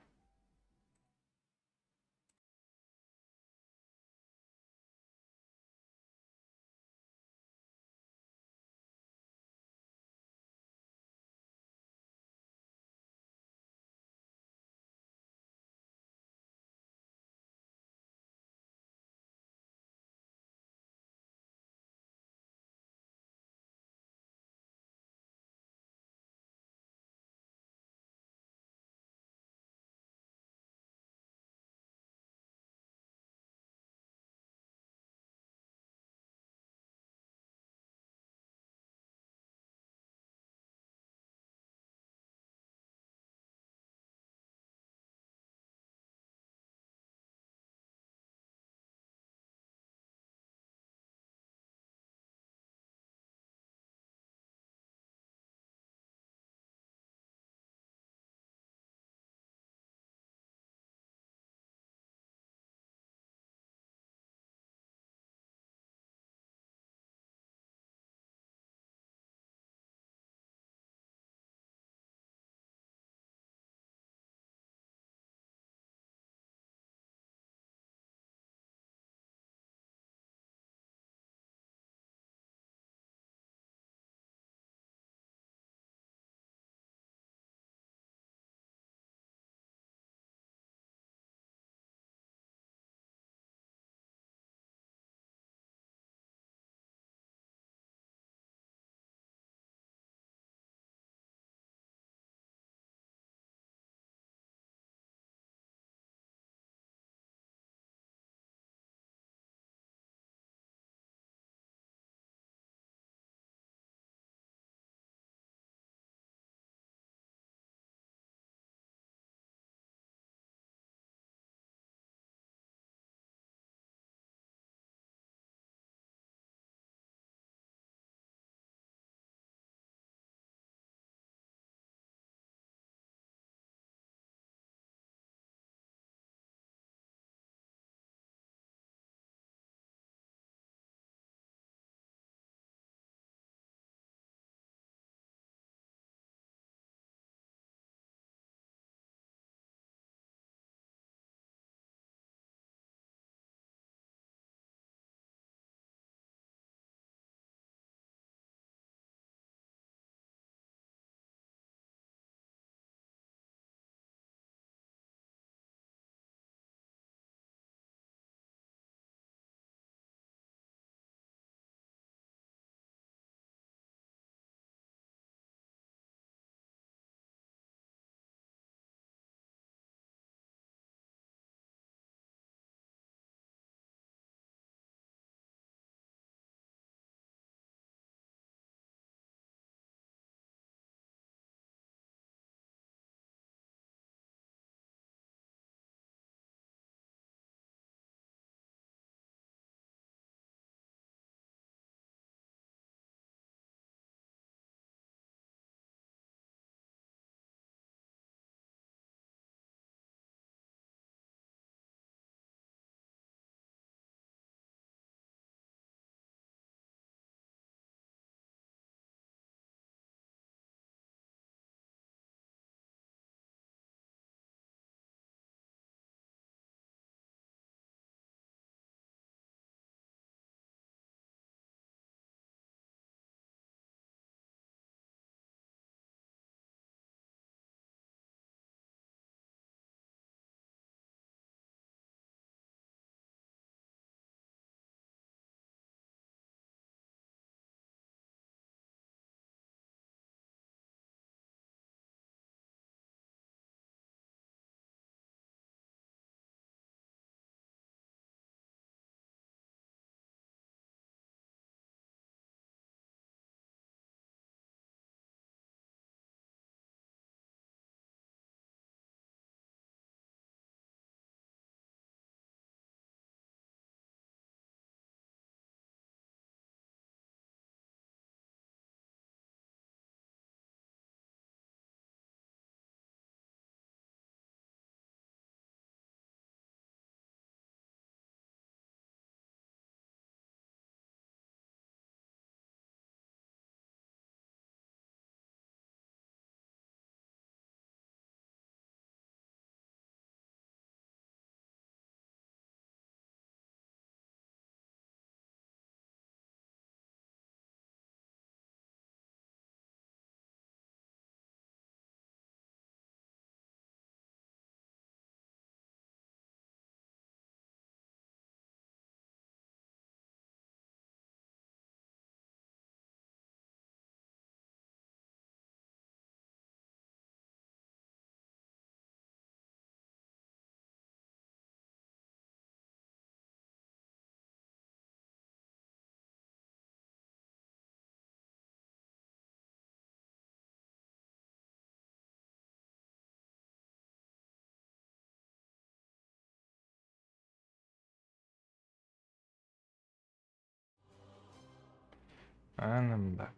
And I'm back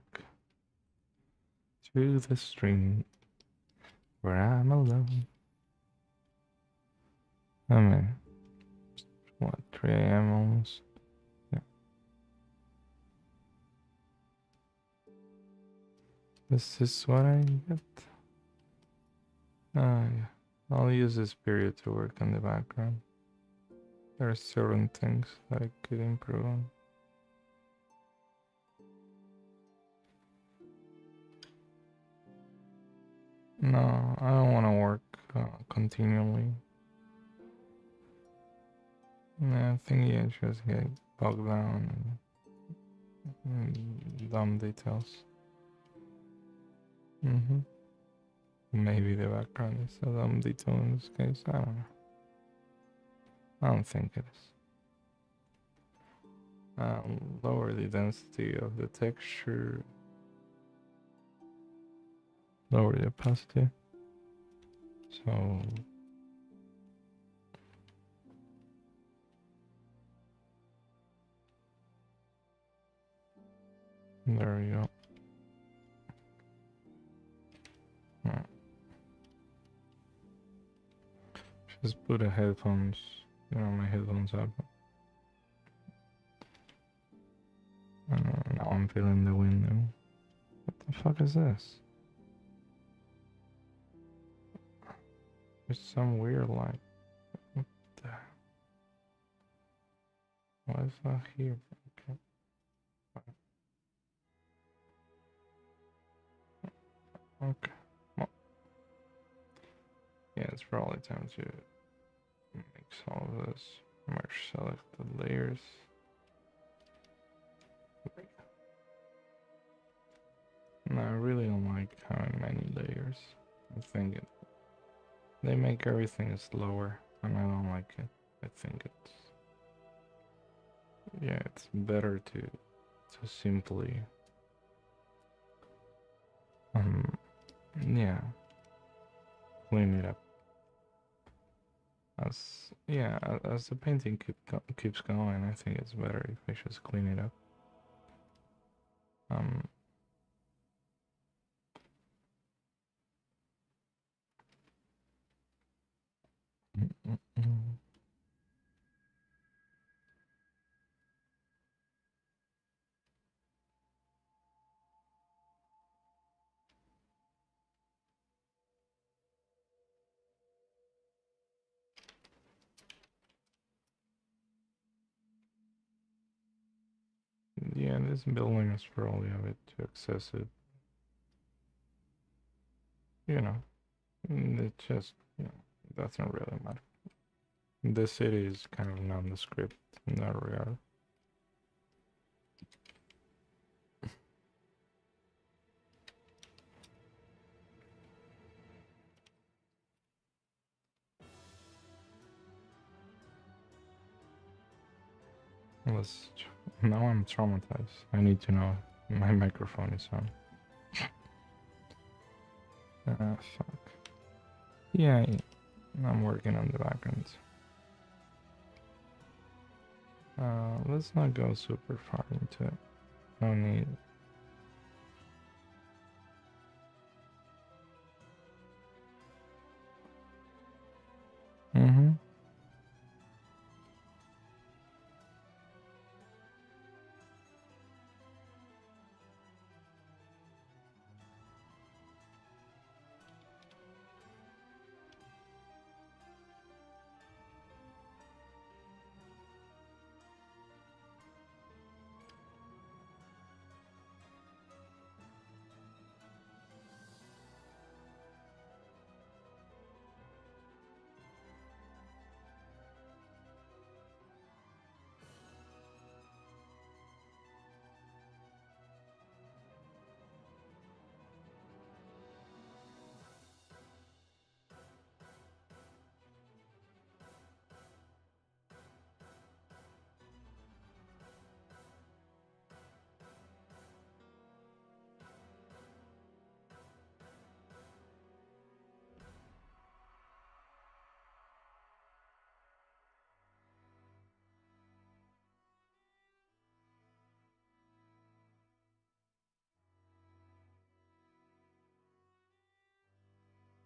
to the stream where I'm alone. I mean, what, 3 a.m. almost? Yeah. This is what I get. Yeah. I'll use this period to work on the background. There are certain things that I could improve on. No, I don't want to work continually. I think you just get bogged down in dumb details. Maybe the background is a dumb detail in this case. I don't know. I don't think it is. Lower the density of the texture. Lower the opacity. So there we go. Just put the headphones, my headphones up. Now I'm feeling the wind now. What the fuck is this? There's some weird light. What the? Why is that here? Okay. Okay. Well, yeah, it's probably time to mix all of this. Merge selected layers. No, I really don't like having many layers. I think they make everything slower, and I don't like it. I think it's better to simply yeah, clean it up. As the painting keeps going, I think it's better if I just clean it up. Yeah, this building is probably a bit too excessive. It just, doesn't really matter. The city is kind of nondescript in that regard. Now I'm traumatized. I need to know my microphone is on. Fuck. Yeah, I'm working on the background. Let's not go super far into it. No need.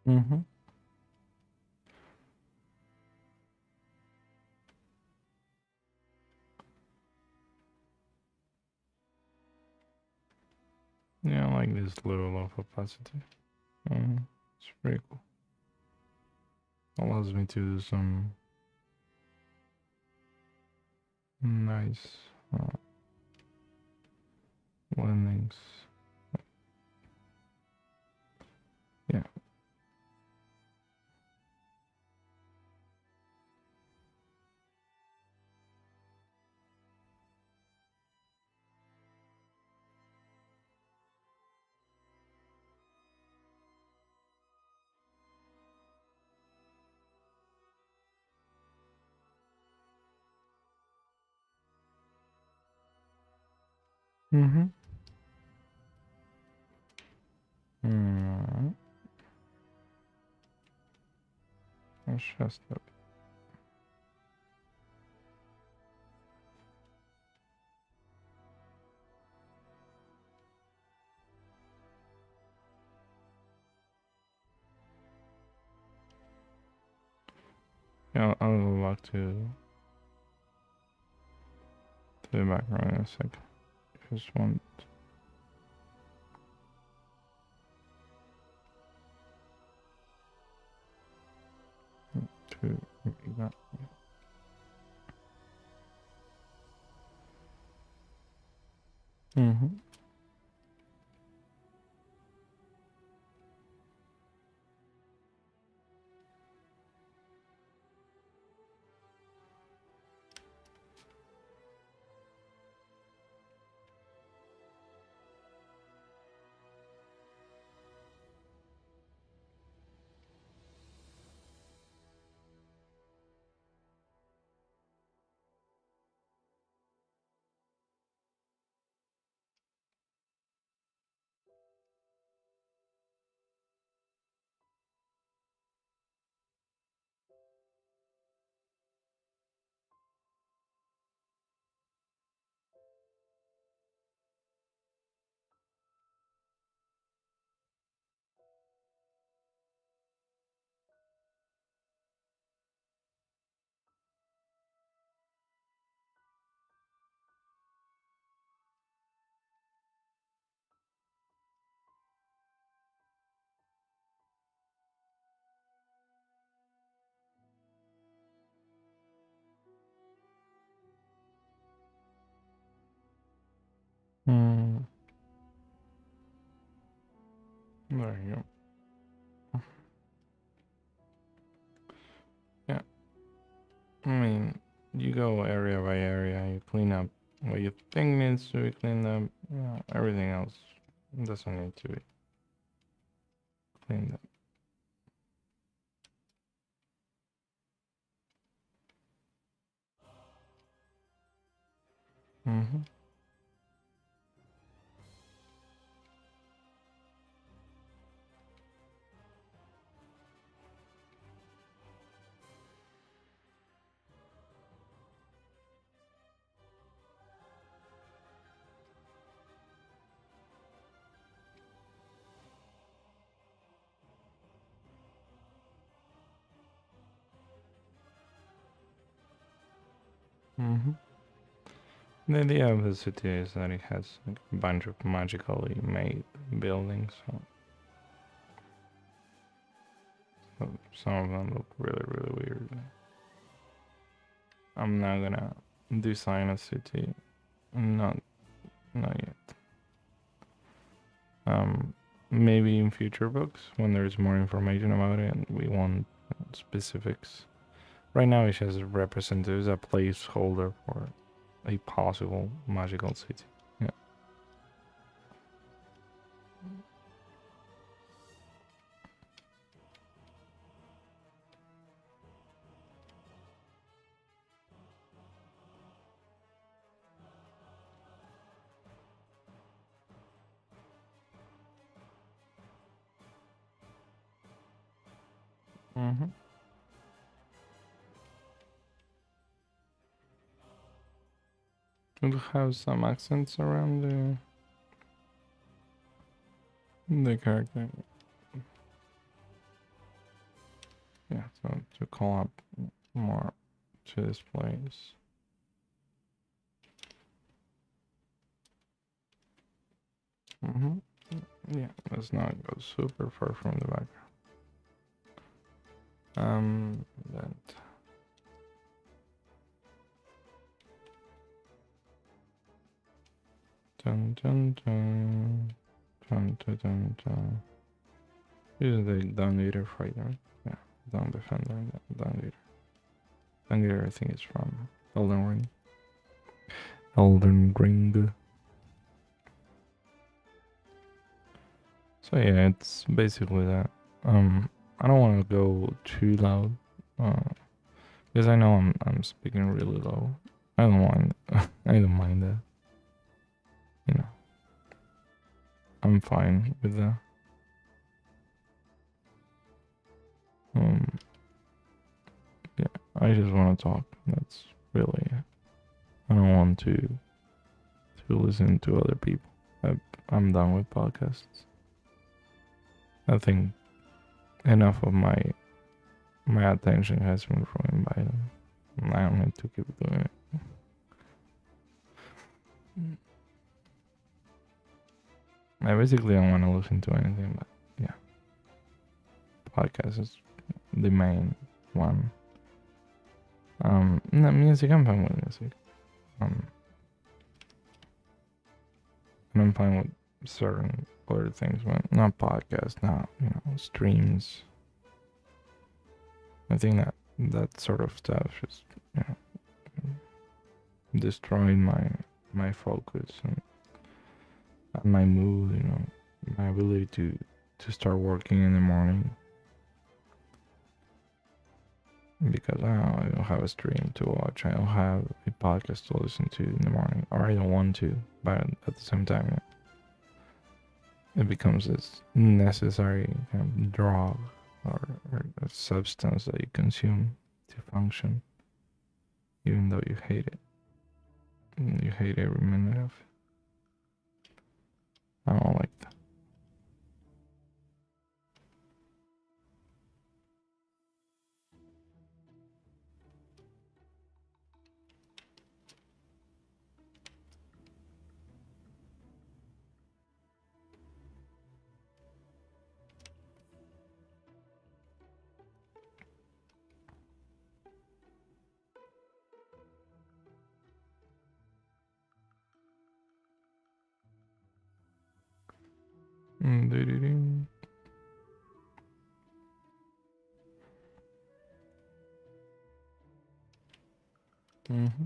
Mm-hmm. Yeah, I like this level of opacity. It's pretty cool. Allows me to do some nice landings. Yeah. Mm-hmm. Mm-hmm. It's just a yeah, I'll go back to the background in a second. Just want to make that. Mm-hmm. Mm. There you go. Yeah. I mean, you go area by area, you clean up what you think needs to be cleaned up. Yeah, everything else doesn't need to be cleaned up. Mm-hmm. Mm-hmm. The idea of the city is that it has like, a bunch of magically made buildings. So some of them look really, really weird. I'm not gonna design a city. Not, not yet. Maybe in future books when there's more information about it and we want specifics. Right now, it just represents as a placeholder for a possible magical city. Yeah. Mm-hmm. We'll have some accents around the character. yeah, so to call up more to this place. Mm-hmm. Yeah, let's not go super far from the background. That. Dun dun dun. Dun dun dun dun. This is the Down Eater fight, right? Yeah, Down Defender and Down Eater. Down Eater, I think, is from Elden Ring. Elden Ring. So yeah, it's basically that. I don't want to go too loud, because I know I'm speaking really low. I don't mind. I don't mind that. You know, I'm fine with that. Um, yeah, I just want to talk. That's really. I don't want to listen to other people. I'm done with podcasts. I think enough of my attention has been ruined by them. I don't need to keep doing it. I basically don't want to listen to anything, but yeah, podcast is the main one. No, music, I'm fine with music. Um, and I'm fine with certain other things, but not podcasts, not streams. I think that sort of stuff just you know destroyed my focus and my mood. My ability to start working in the morning because I don't have a stream to watch. I don't have a podcast to listen to in the morning, or I don't want to. But at the same time, it becomes this necessary kind of drug or a substance that you consume to function, even though you hate it. You hate every minute of it. I don't like that. Mm-hmm.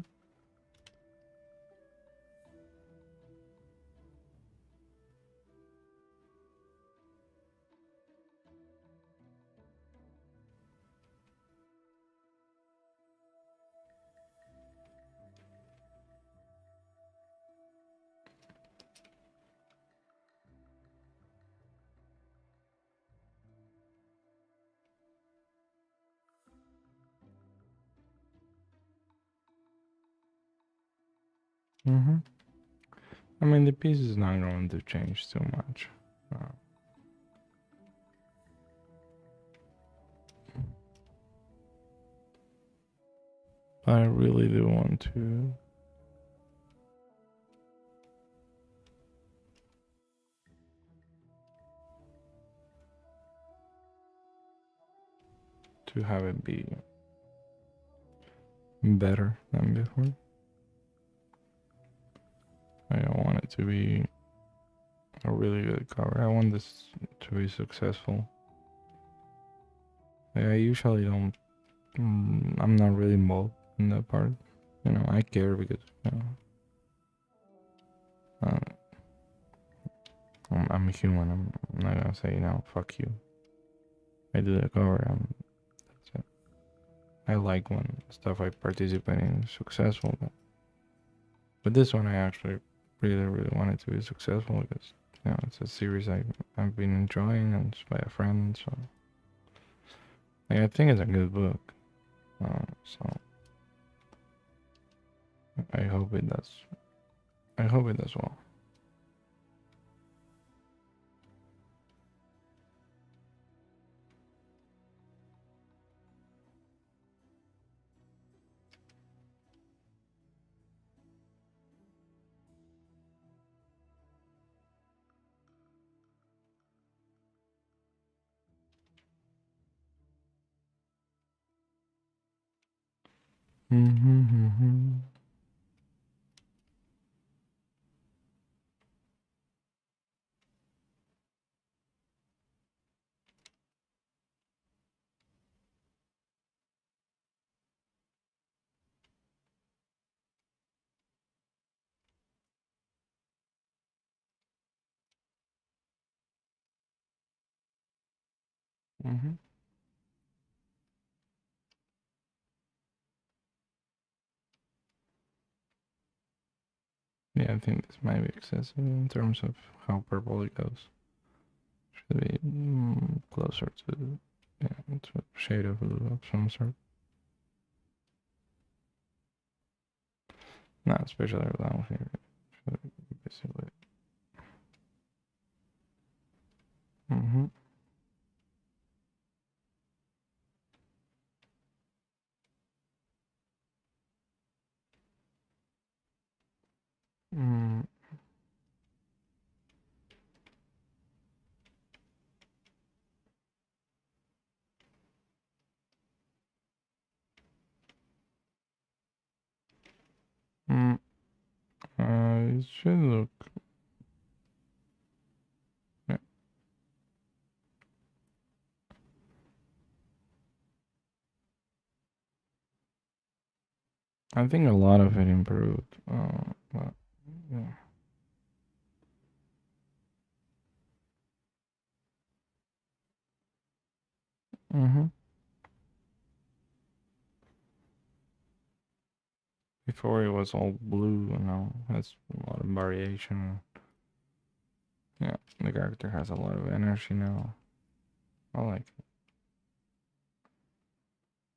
Mm-hmm. I mean, the piece is not going to change too much. Uh, I really do want to have it be better than before. I don't want it to be a really good cover. I want this to be successful. I usually don't. I'm not really involved in that part. I care because uh, I'm a human. I'm not gonna say fuck you. I do the cover. That's it. I like when stuff I participate in is successful, but with this one, I actually really want it to be successful because it's a series I've been enjoying and it's by a friend, so I think it's a good book. So I hope it does. I hope it does well. Mm-hmm. Mm-hmm. Yeah, I think this might be excessive in terms of how purple it goes. Should be closer to, yeah, to a shade of blue of some sort. Not especially down here. Basically. Mm-hmm. Mm, mm, it should look. Yeah, I think a lot of it improved. But yeah. Mm-hmm. Before it was all blue, and now has a lot of variation. Yeah, the character has a lot of energy now. I like it.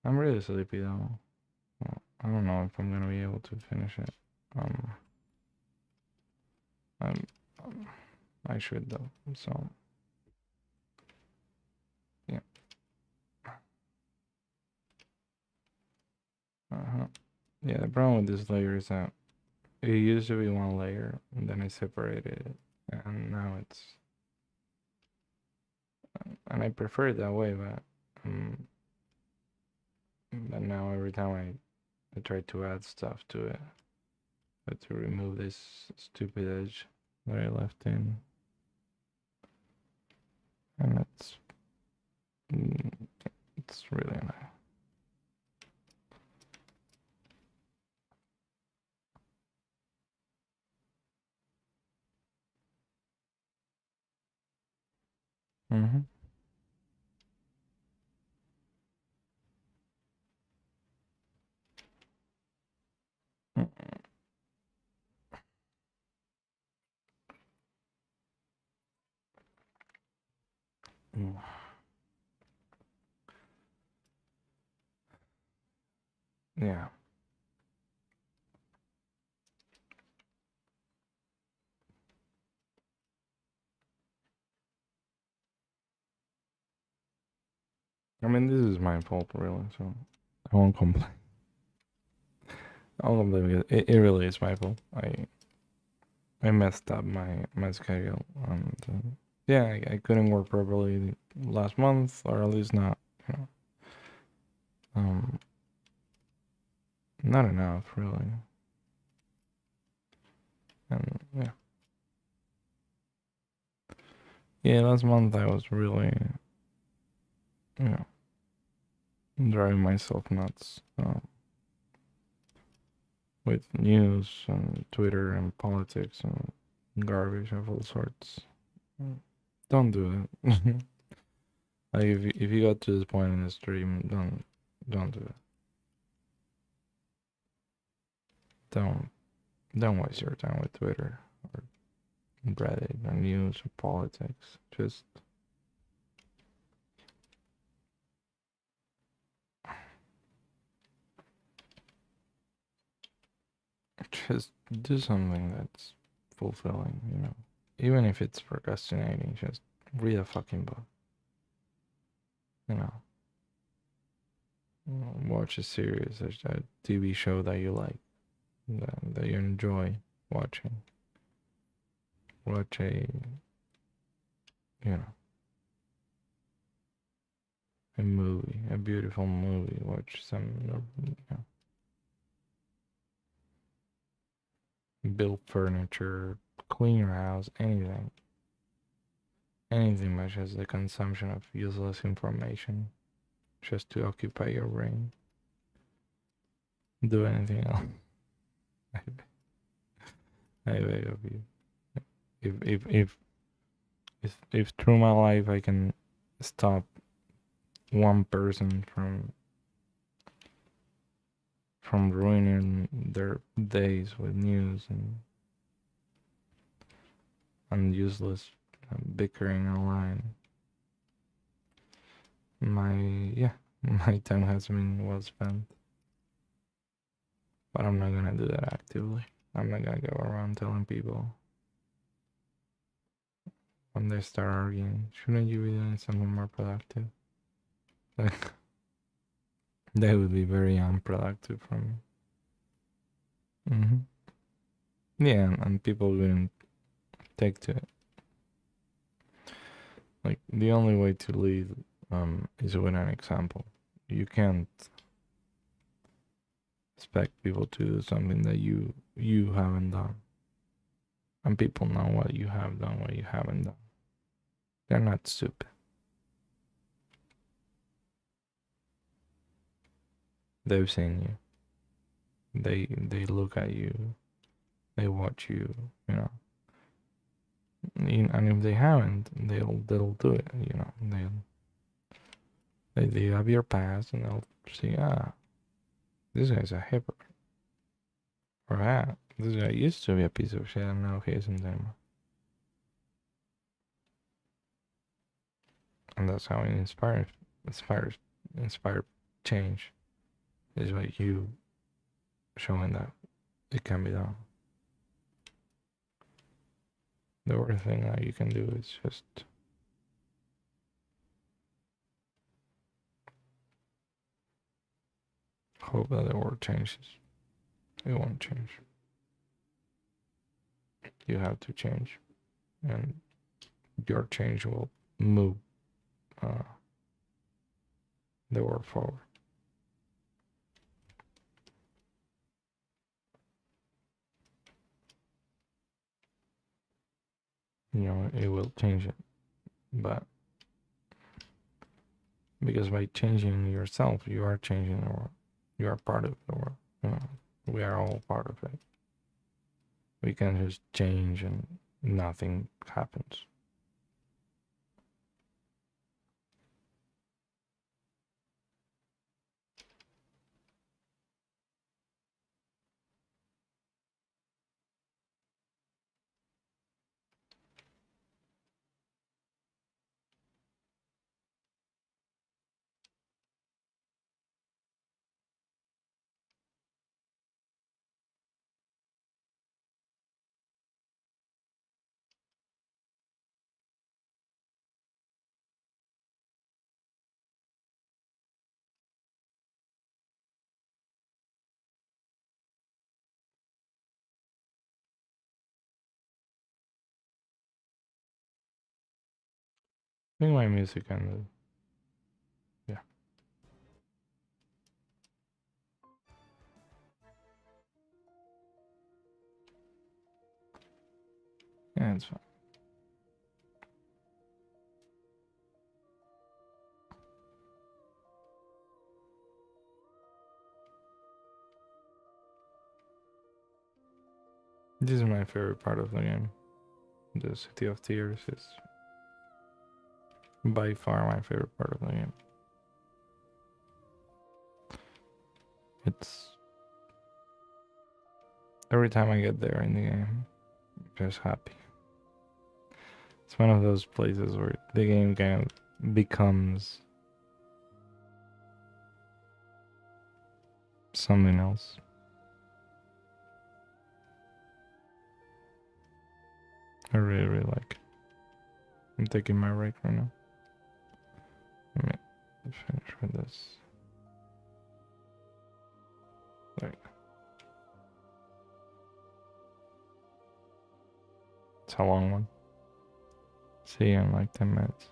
I'm really sleepy though. Well, I don't know if I'm gonna be able to finish it. Um, I'm, I should though. So yeah. Uh-huh. Yeah, the problem with this layer is that it used to be one layer, and then I separated it, and now it's. And I prefer it that way, but now every time I try to add stuff to it, I have to remove this stupid edge that I left in, and mm, it's really annoying. Mm-hmm. Mm. Yeah. I mean, this is my fault, really, so I won't complain. I won't complain because it really is my fault. I messed up my schedule, and yeah, I couldn't work properly last month, or at least not, you know, um, not enough, really. And yeah, last month I was really, you know, driving myself nuts with news and Twitter and politics and garbage of all sorts. Mm. Don't do it. Like if you got to this point in the stream, don't do it. Don't don't waste your time with Twitter or Reddit or news or politics. Just do something that's fulfilling, you know. Even if it's procrastinating, just read a fucking book, you know. Watch a series, a TV show that you like, that you enjoy watching. Watch you know, a movie, a beautiful movie. Watch some, you know, build furniture, clean your house, anything. Anything much as the consumption of useless information just to occupy your brain. Do anything else. I beg of you. If through my life I can stop one person from ruining their days with news and useless bickering online, my my time has been well spent. But I'm not gonna do that actively. I'm not gonna go around telling people when they start arguing, shouldn't you be doing something more productive? Like, that would be very unproductive for me. Yeah, and people wouldn't take to it. Like, the only way to lead is with an example. You can't expect people to do something that you haven't done. And people know what you have done, what you haven't done. They're not stupid. They've seen you. They look at you. They watch you. You know. And if they haven't, they'll do it. You know. They have your past, and they'll see, this guy's a hypocrite. Or this guy used to be a piece of shit, and now he isn't anymore. And that's how it inspire change. Is by you showing that it can be done. The worst thing that you can do is just hope that the world changes. It won't change. You have to change, and your change will move the world forward. You know, it will change it, but because by changing yourself, you are changing the world. You are part of the world. You know, we are all part of it. We can just change and nothing happens. I think my music ended. Yeah. Yeah, it's fine. This is my favorite part of the game. The City of Tears is by far my favorite part of the game. It's every time I get there in the game, I'm just happy. It's one of those places where the game kind of becomes something else. I really, really like it. I'm taking my break right now. Let me finish with this. There you go. It's a long one. See you in like 10 minutes.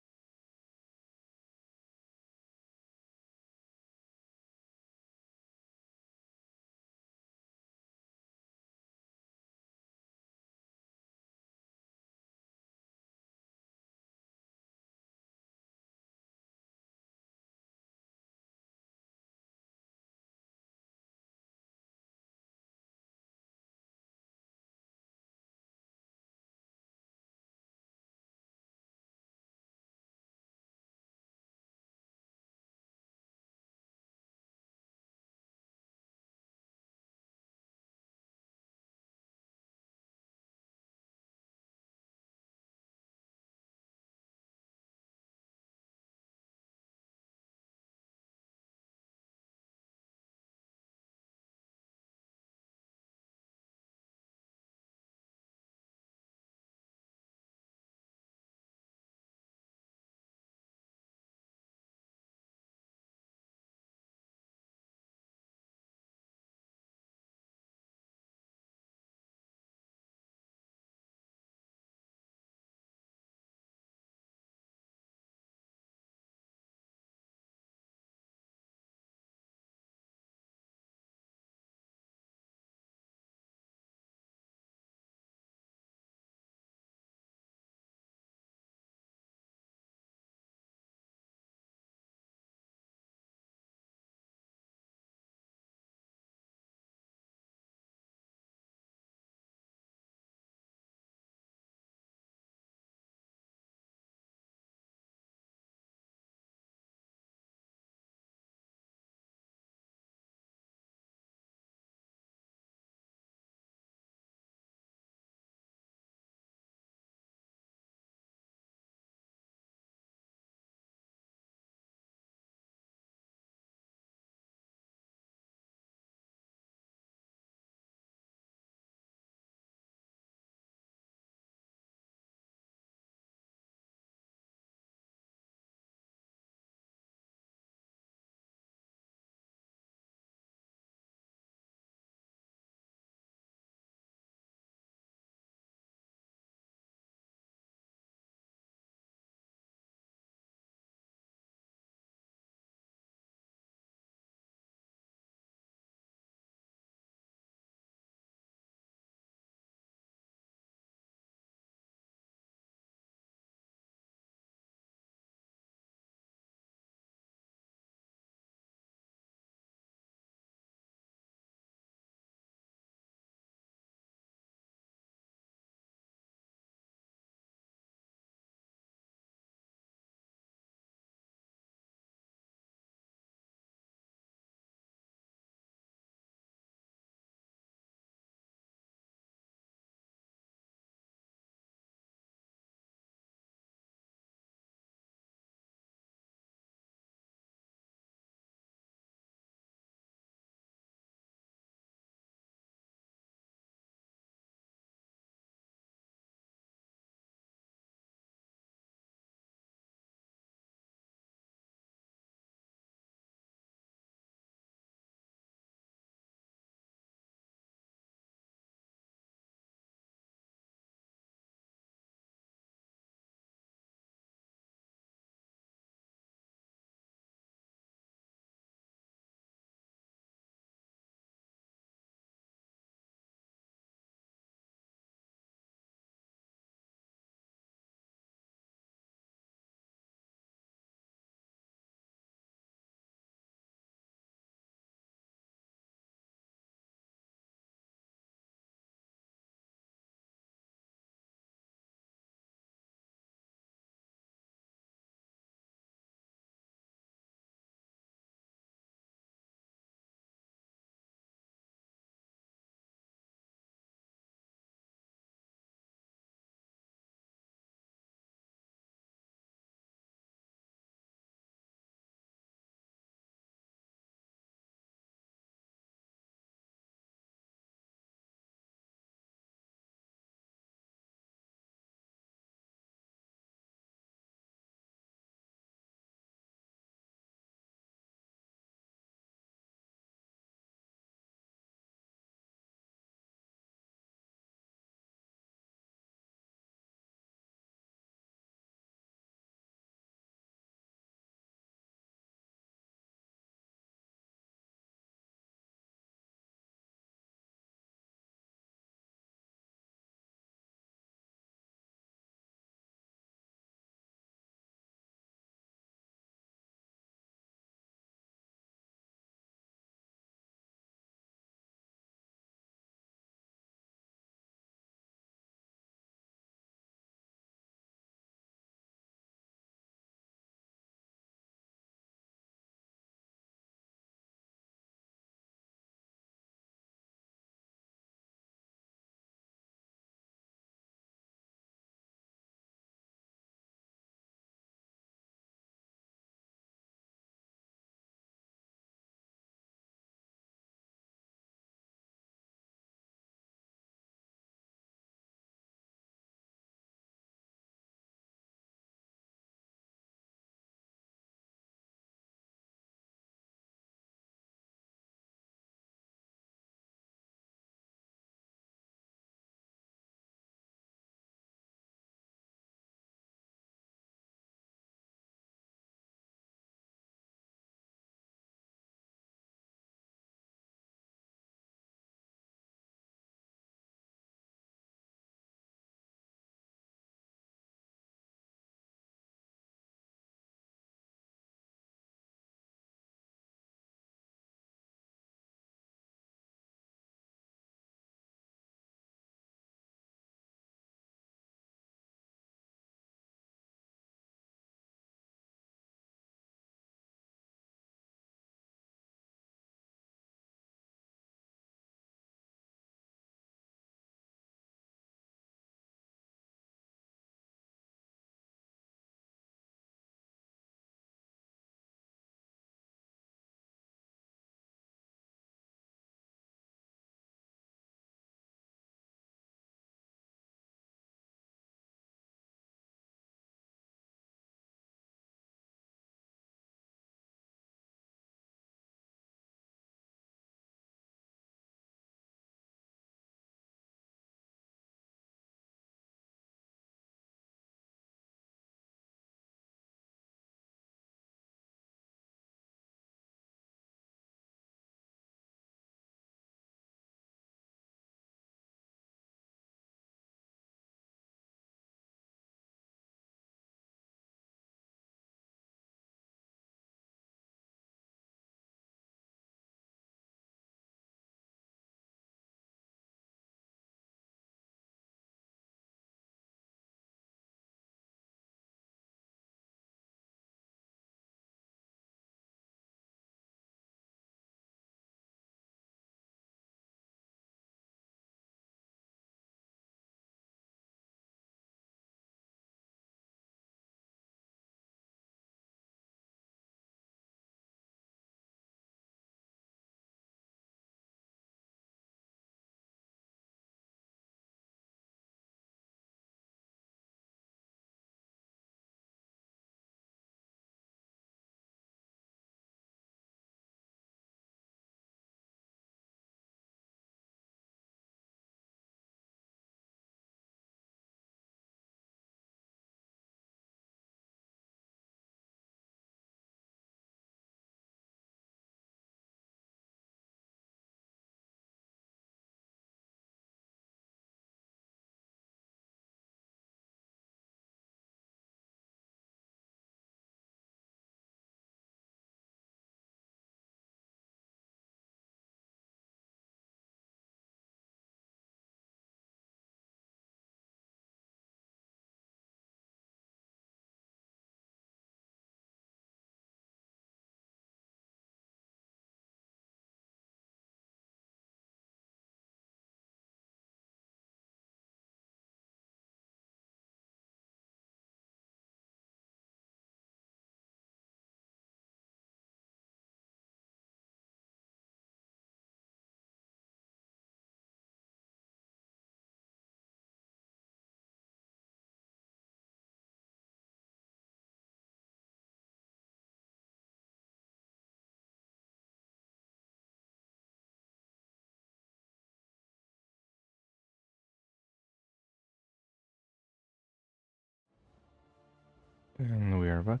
And we are back.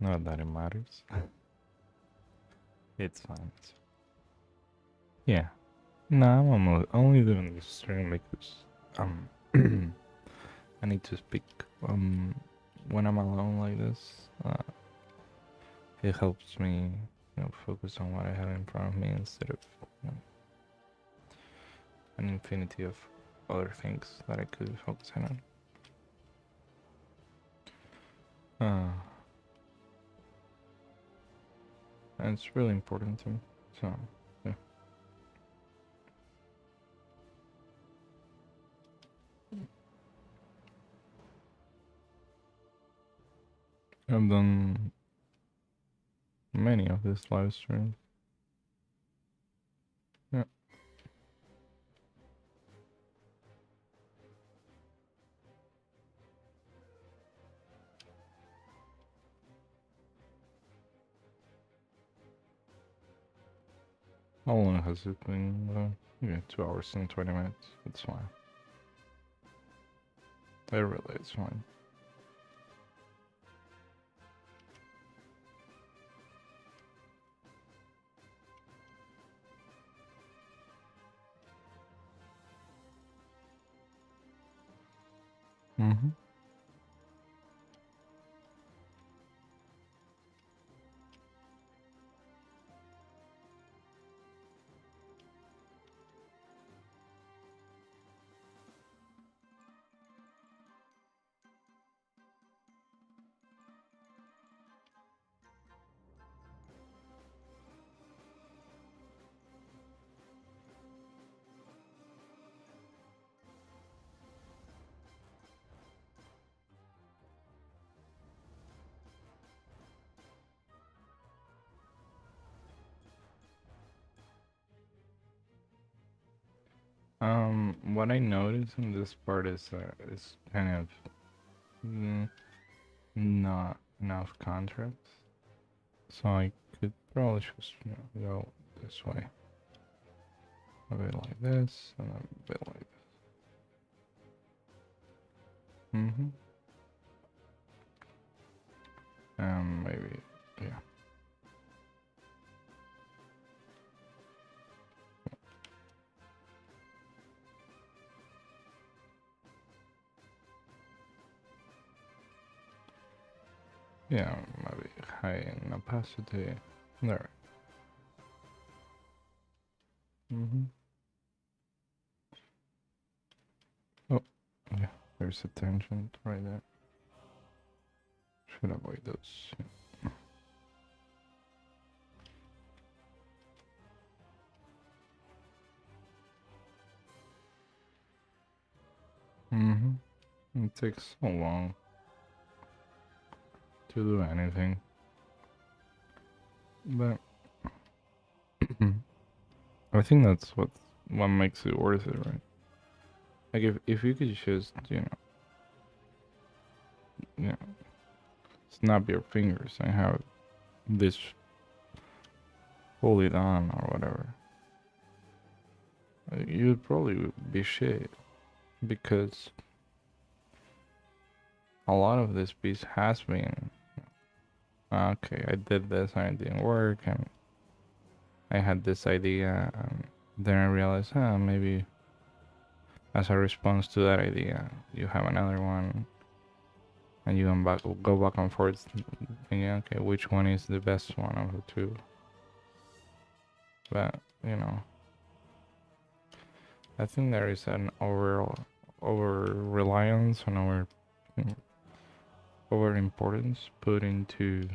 Not that it matters. It's fine. Yeah. No, I'm only doing this stream because I need to speak when I'm alone like this. It helps me, focus on what I have in front of me instead of an infinity of other things that I could be focusing on. And it's really important to me. So, yeah. I've done many of these live streams. Yeah. How long has it been? Yeah, 2 hours and 20 minutes. It's fine. Really, it's fine. Mm-hmm. What I noticed in this part is kind of not enough contracts, so I could probably just go this way, a bit like this, and a bit like this. Mm-hmm. Maybe, yeah. Yeah, maybe high in opacity. There. Mm-hmm. Oh, yeah, there's a tangent right there. Should avoid those. Mm-hmm. It takes so long to do anything. But I think that's what makes it worth it, right? Like if you could just, snap your fingers and have this fully done or whatever, you'd probably be shit because a lot of this piece has been okay. I did this and it didn't work, and I had this idea, and then I realized, maybe as a response to that idea, you have another one, and you go back and forth, thinking, okay, which one is the best one of the two? But I think there is an over reliance on over importance put into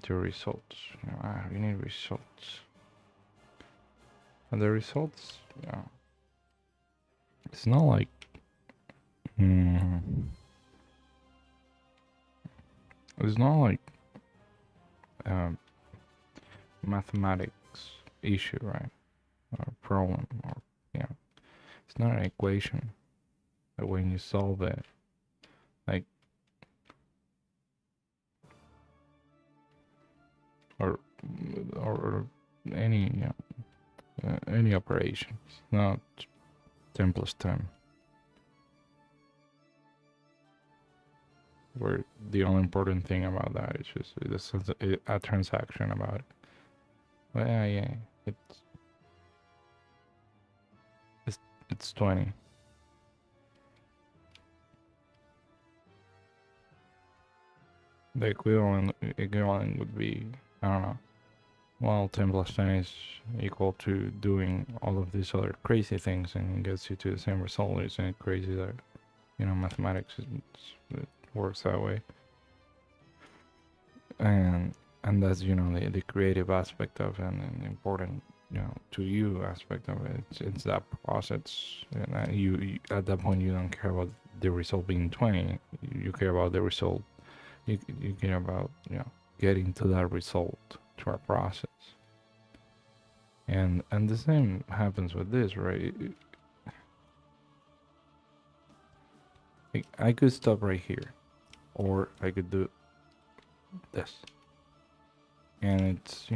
results. You need results, and the results, it's not like it's not like mathematics issue, right? Or problem, or it's not an equation. But when you solve it, like, or any operation, it's not 10 plus 10. where the only important thing about that is just a transaction about it. But yeah, it's it's 20. The equivalent would be, I don't know. Well, 10 plus 10 is equal to doing all of these other crazy things, and it gets you to the same result. Isn't it crazy that, mathematics it works that way? And that's, the creative aspect of it, and the important, to you aspect of it. It's that process, and you at that point you don't care about the result being 20. You care about the result. You care about, getting to that result, to our process. And the same happens with this, right? I could stop right here, or I could do this, and it's,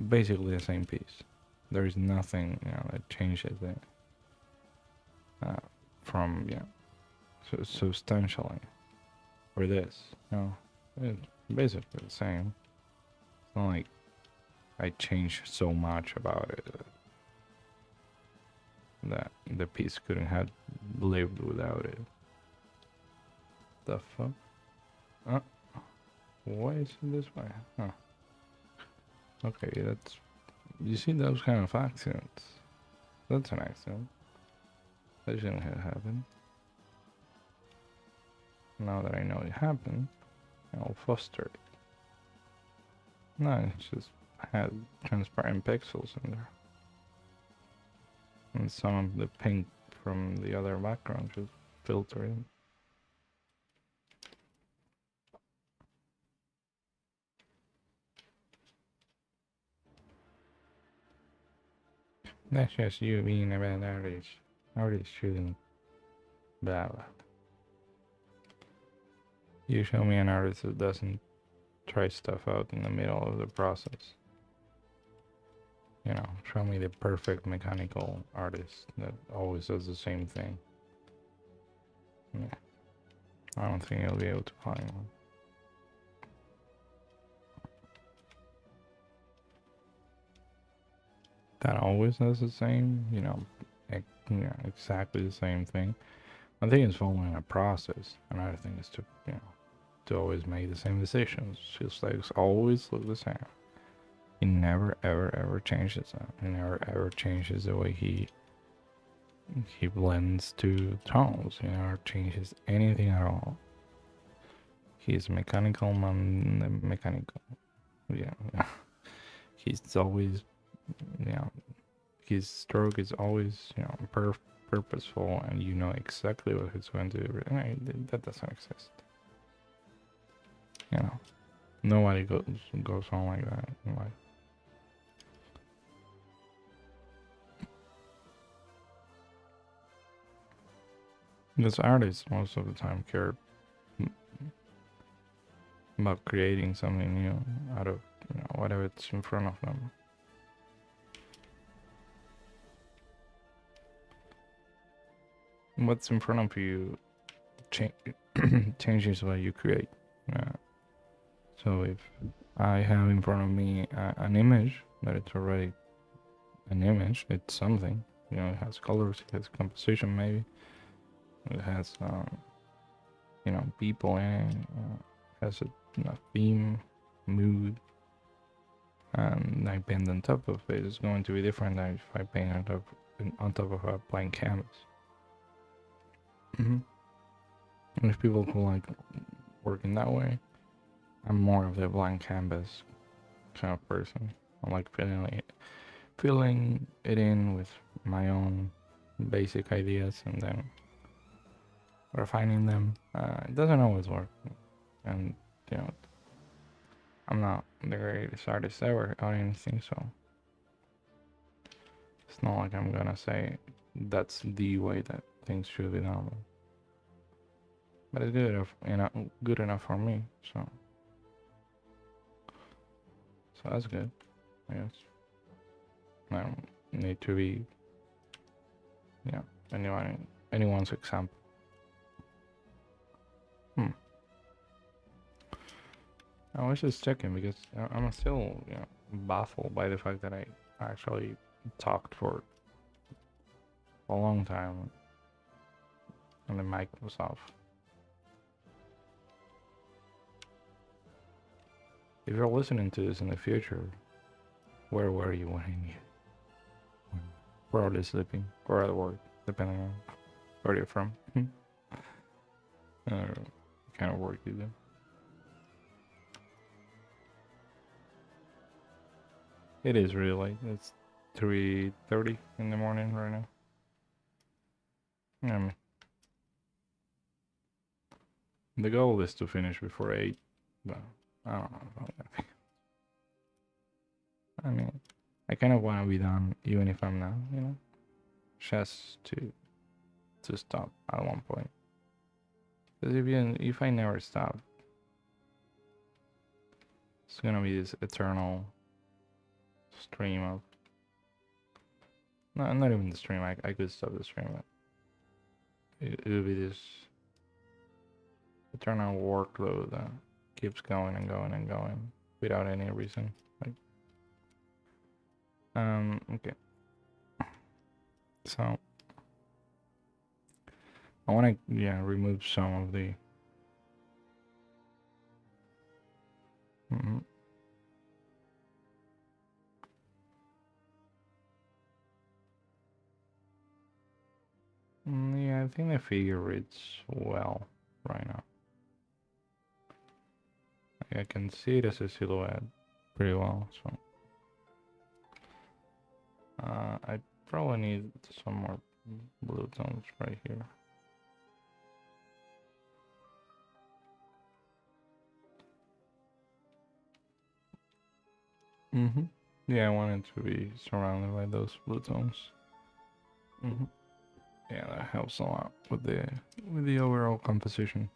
basically the same piece. There is nothing, that changes it from, substantially. For this, it's basically the same. It's not like I changed so much about it that the piece couldn't have lived without it. The fuck? Why is it this way? Huh. Okay, that's... You see those kind of accidents? That's an accident. That shouldn't have happened. Now that I know it happened, I'll foster it. No, it just had transparent pixels in there. And some of the pink from the other background just filter in. That's just you being a bad artist. Artists shouldn't bad. You show me an artist that doesn't try stuff out in the middle of the process. Show me the perfect mechanical artist that always does the same thing. Yeah. I don't think you'll be able to find one. That always does the same, exactly the same thing. I think it's following a process. Another thing is to always make the same decisions. Just like it's always look the same. He never ever changes that. He never ever changes the way he blends two tones. He never changes anything at all. He's mechanical man, mechanical. Yeah. He's always, his stroke is always, purposeful, and you know exactly what he's going to do. That doesn't exist. Nobody goes on like that in life. Because artists most of the time care about creating something new out of whatever's in front of them. What's in front of you changes what you create. So if I have in front of me an image that it's already an image, it's something. It has colors, it has composition, maybe. It has, people in it. Has a theme, mood, and I paint on top of it. It's going to be different than if I paint on top of a blank canvas. And if people who like working that way, I'm more of the blank canvas kind of person. I like filling it in with my own basic ideas and then refining them. It doesn't always work, and I'm not the greatest artist ever or anything, so it's not like I'm gonna say that's the way that things should be done. But it's good enough for me, so that's good, I guess. I don't need to be, anyone's example. I was just checking because I'm still, baffled by the fact that I actually talked for a long time and the mic was off. If you're listening to this in the future, where were you when I knew? Probably sleeping or at work, depending on where you're from. What kind of work you do. It is really late. It's 3:30 in the morning right now. The goal is to finish before 8, but I don't know about that. I mean, I kind of want to be done even if I'm not, just to stop at one point. Because if I never stop, it's gonna be this eternal stream of not even the stream. I could stop the stream, but it'll be this eternal workload that keeps going and going and going without any reason. Like, okay. So I want to remove some of the yeah, I think the figure reads well right now. I can see it as a silhouette pretty well, so I probably need some more blue tones right here. Yeah, I want it to be surrounded by those blue tones. Yeah, that helps a lot with the overall composition.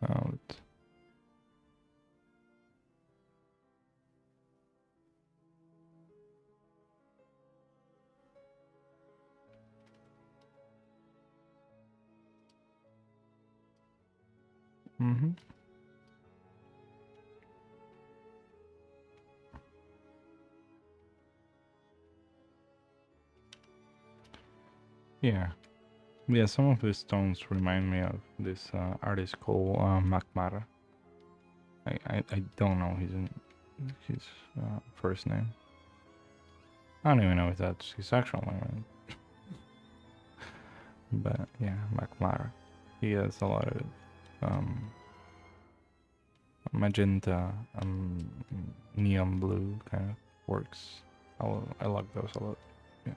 Out. Yeah, some of the stones remind me of this artist called Makmara. I don't know his first name. I don't even know if that's his actual name. But yeah, Makmara. He has a lot of magenta, neon blue kind of works. I like those a lot. Yeah.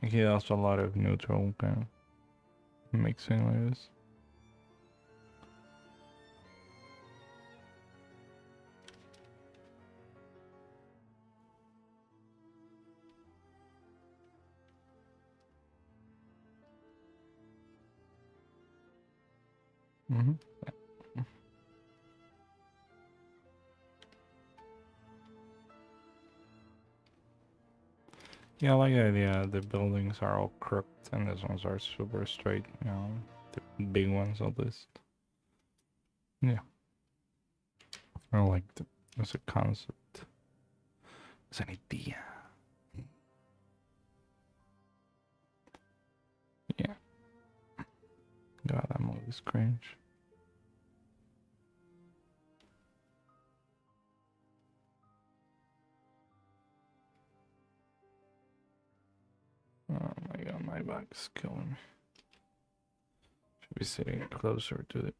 And he has a lot of neutral kind of mixing like this. Yeah, I like the idea. The buildings are all crooked and these ones are super straight, the big ones at least. Yeah. I like it as a concept. As an idea. Yeah. God, that movie's cringe. Oh my god, my back's killing me. Should be sitting closer to it.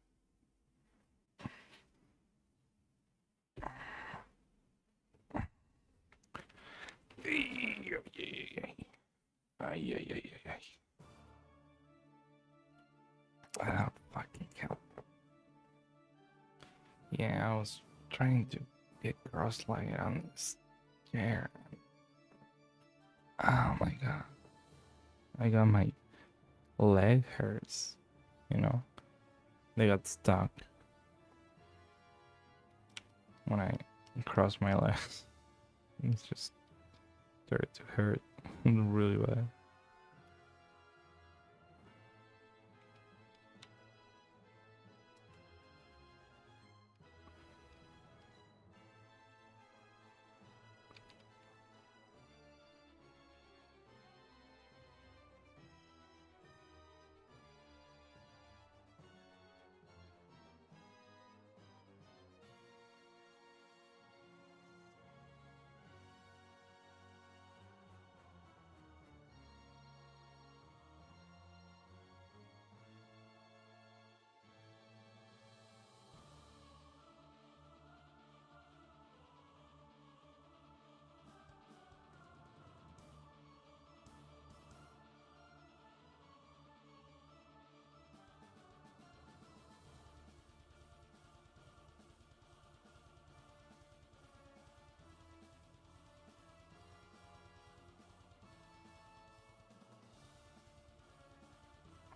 Ah, fucking hell. Yeah, I was trying to get cross-legged on this chair. Oh my god. I got my leg hurts, They got stuck when I across my legs. It's just started to hurt really bad.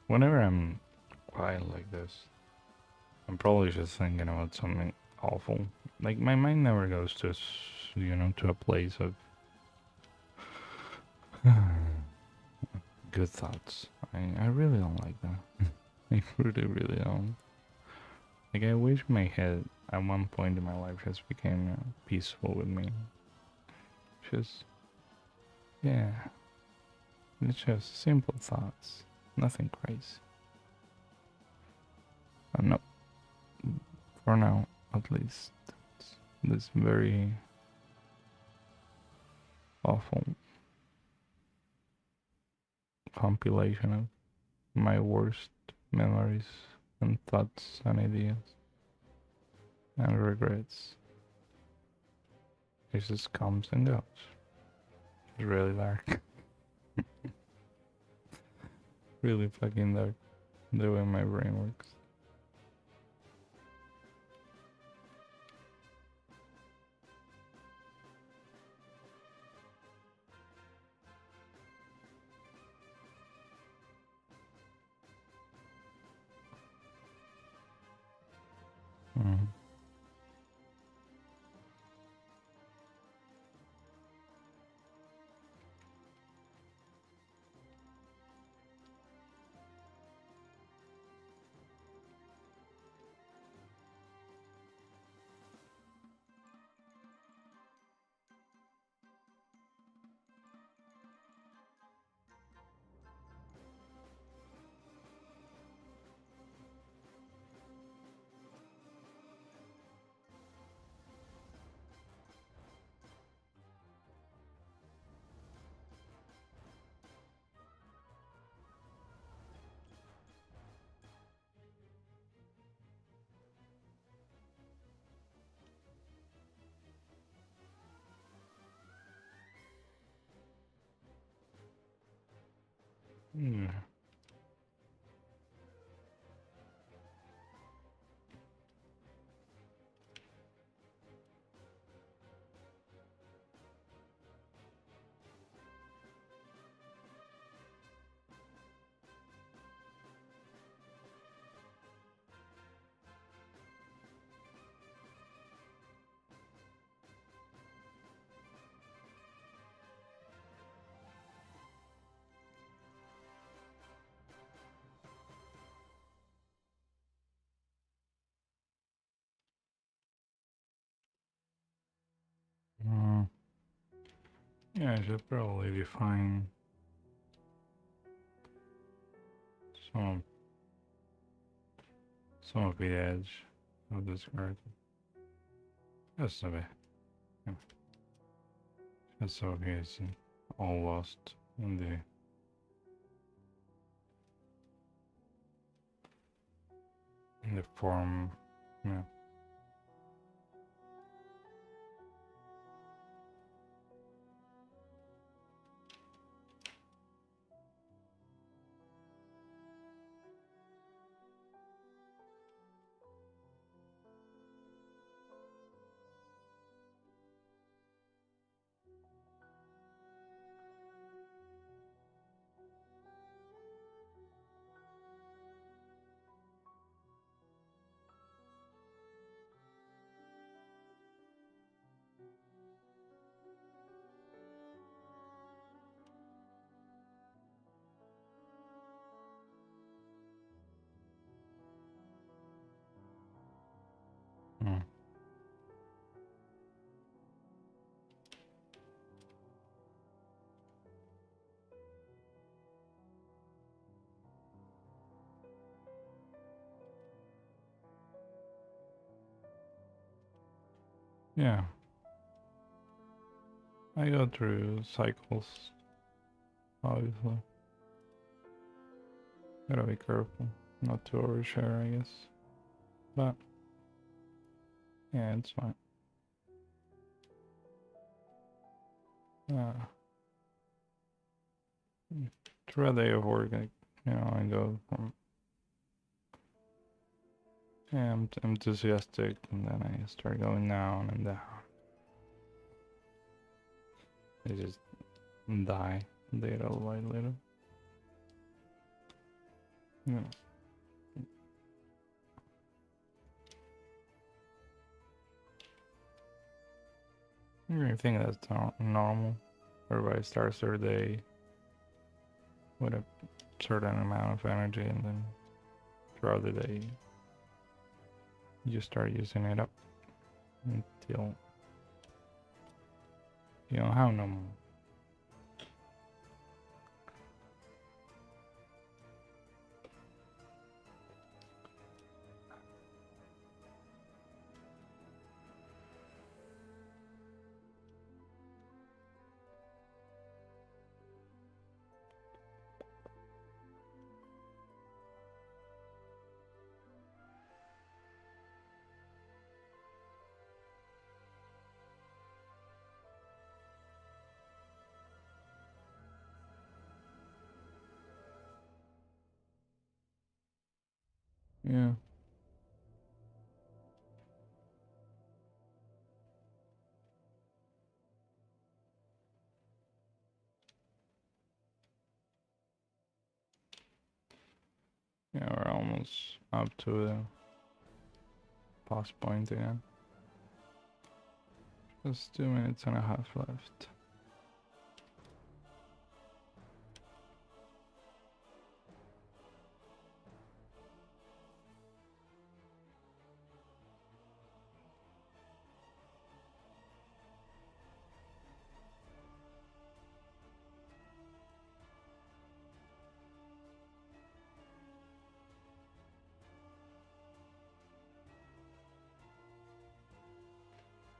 Whenever I'm quiet like this, I'm probably just thinking about something awful. Like my mind never goes to, to a place of good thoughts. I really don't like that. I really, really don't. Like I wish my head at one point in my life just became peaceful with me. Just yeah, it's just simple thoughts, nothing crazy. No, for now at least. This very awful compilation of my worst memories and thoughts and ideas and regrets. It just comes and goes. It's really dark. Really fucking dark. The way my brain works. Mm. Yeah. Mm. Yeah, I should probably define some some of the edge of this card. Just a bit. Yeah. Just so he's all lost in the form. Yeah. Yeah. I go through cycles, obviously. Gotta be careful not to overshare, I guess. But yeah, it's fine. Through a day of work, I go from enthusiastic, and then I start going down and down. I just die little by little. Yeah. I think that's normal. Everybody starts their day with a certain amount of energy, and then throughout the day, you start using it up until you don't have no more. Yeah. Yeah, we're almost up to the pause point again. Just 2 minutes and a half left.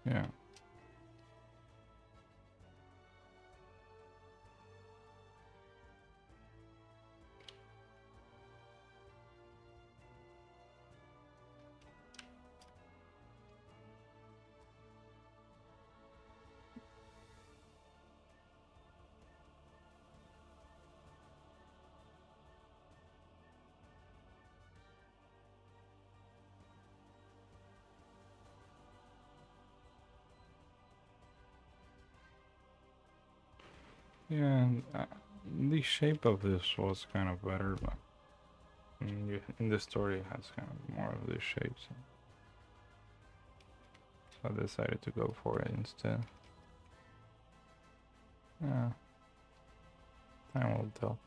Yeah. Yeah, the shape of this was kind of better, but in the story it has kind of more of this shape, so I decided to go for it instead. Yeah, time will tell.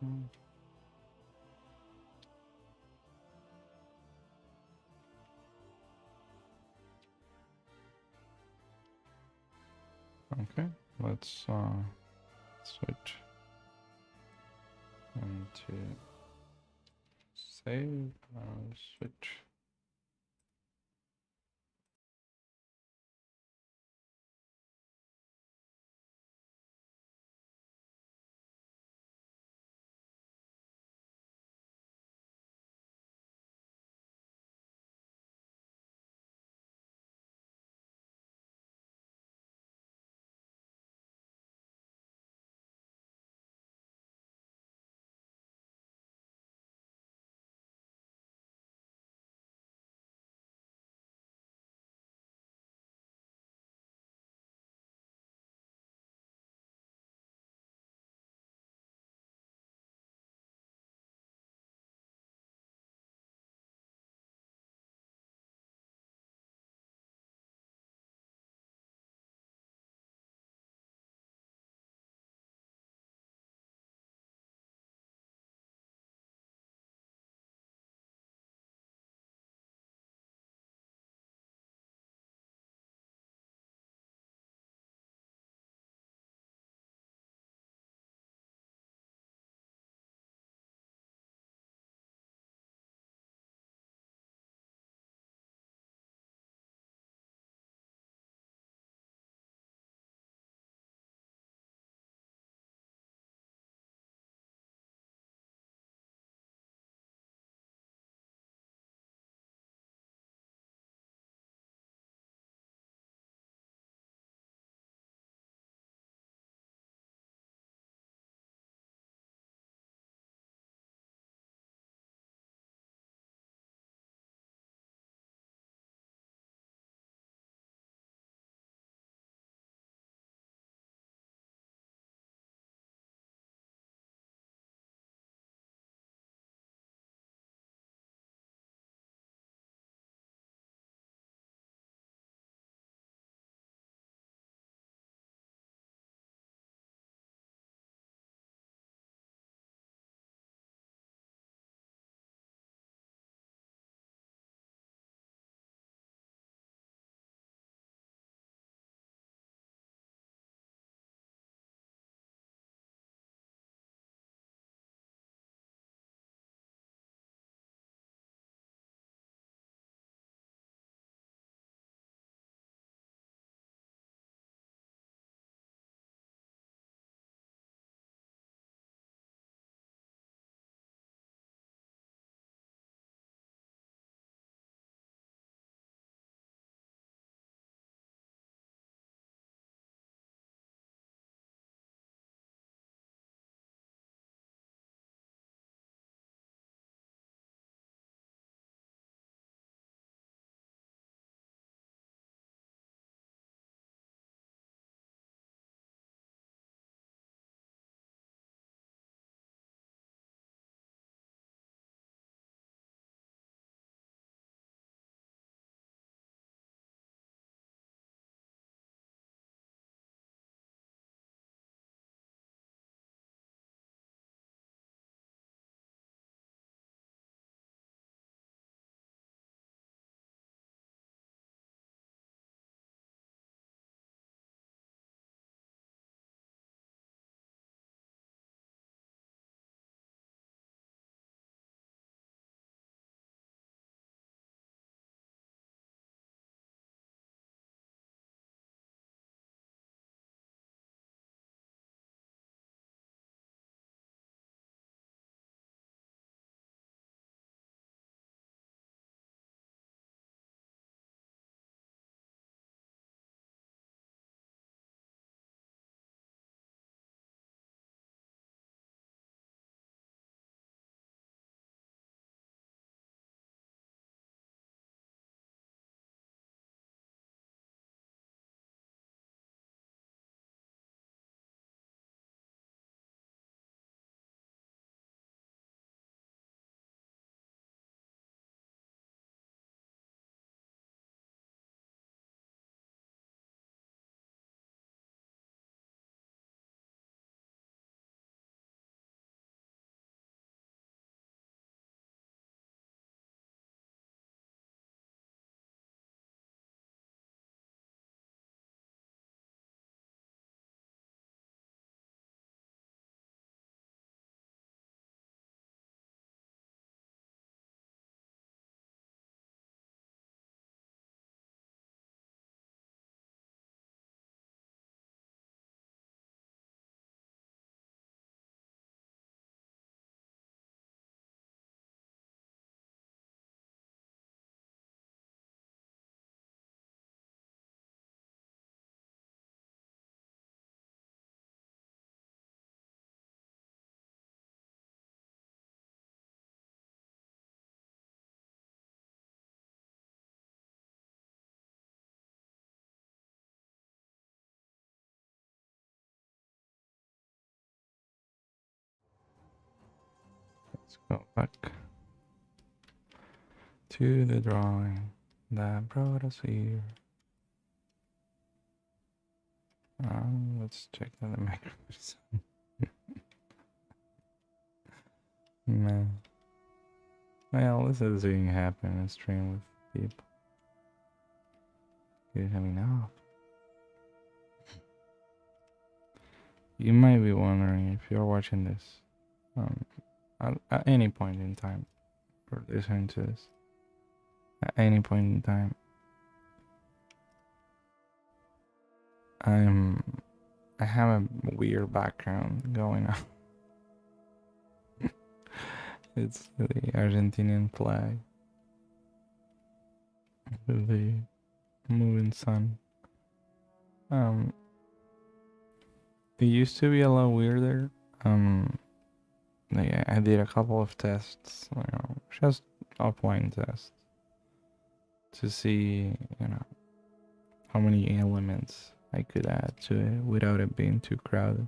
Mm-hmm. Okay, let's switch into save, switch. Go back to the drawing that brought us here. Let's check that the microphone's on. Man. Well, this is thing happen in a stream with people. You have enough. You might be wondering if you're watching this at any point in time or listening to this at any point in time. I have a weird background going on. It's the Argentinian flag with the moving sun. It used to be a lot weirder. Like I did a couple of tests, you know, just offline tests to see, you know, how many elements I could add to it without it being too crowded.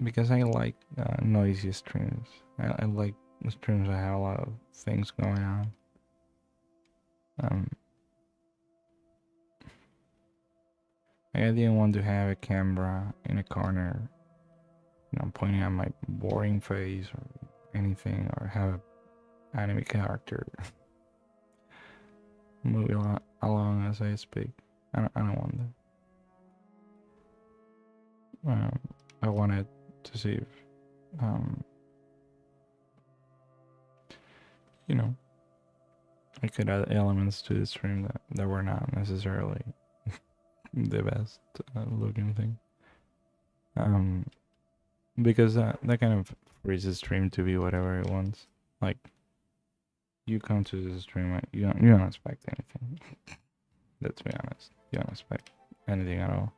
Because I like noisy streams. I like streams that have a lot of things going on. I didn't want to have a camera in a corner, you know, pointing at my boring face or anything, or have an anime character moving along as I speak. I don't want that. I wanted to see if, you know, I could add elements to the stream that were not necessarily the best looking thing. Because that kind of frees the stream to be whatever it wants. Like, you come to the stream, you don't expect anything. Let's be honest. You don't expect anything at all.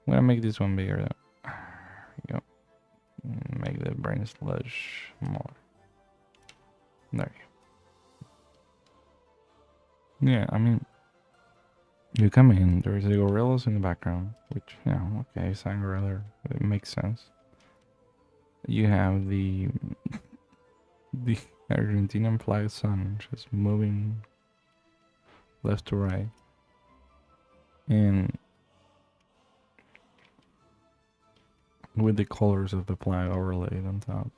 I'm gonna make this one bigger though. Yep. Make the brain sludge more. There you go. Yeah, I mean, you come in, there's the gorillas in the background, which, you know, okay, Sangorilla, it makes sense. You have the Argentinian flag sun just moving left to right. And with the colors of the flag overlaid on top.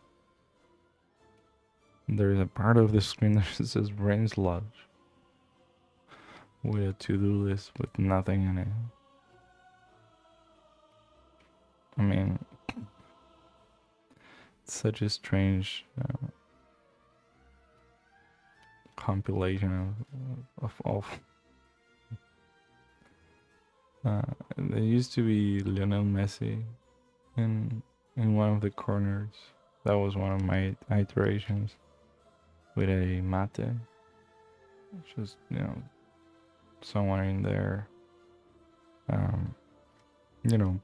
There's a part of the screen that says brain sludge with a to-do list with nothing in it. I mean, it's such a strange compilation of all. There used to be Lionel Messi in one of the corners. That was one of my iterations with a mate. Just, you know, someone in there, you know,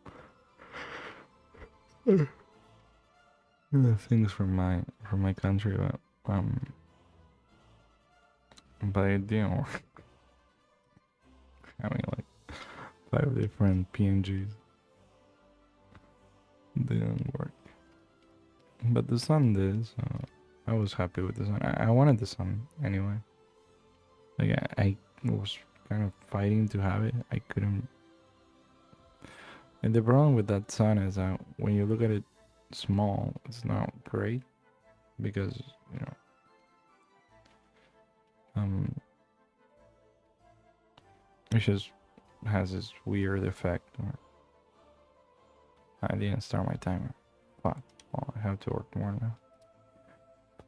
things from my country, but it didn't work. Having like 5 different PNGs didn't work, but the sun did, so I was happy with the sun. I wanted the sun anyway. Like I was kind of fighting to have it. I couldn't. And the problem with that sun is that when you look at it small, it's not great because, you know, it just has this weird effect. I didn't start my timer. Fuck. Well, I have to work more now.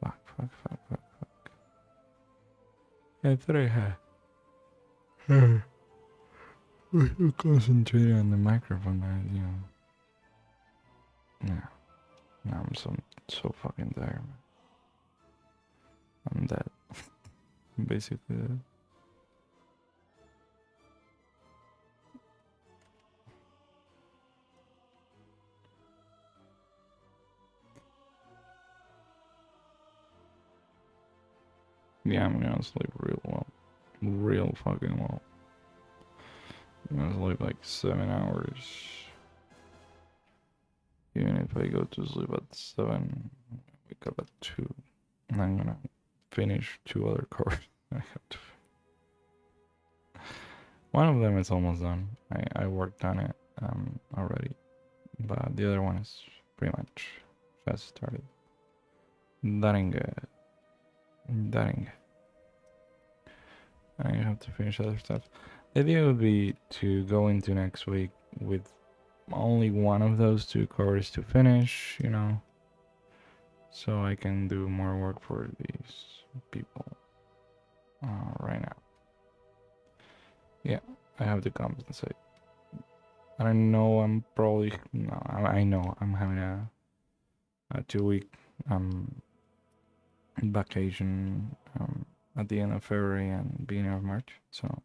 Fuck. I thought I had. We're concentrating on the microphone, you know. Yeah. I'm so fucking tired, man. I'm dead. Basically dead. Yeah, I'm gonna sleep real well. Real fucking well. I'm gonna sleep like 7 hours. Even if I go to sleep at 7, wake up at 2, and I'm gonna finish 2 other courses. I have to. One of them is almost done. I worked on it already, but the other one is pretty much just started. That ain't good. That ain't good. I have to finish other stuff. The idea would be to go into next week with only one of those 2 cores to finish, so I can do more work for these people right now. Yeah, I have to compensate. I know I'm probably no. I know I'm having a 2-week vacation at the end of February and beginning of March. So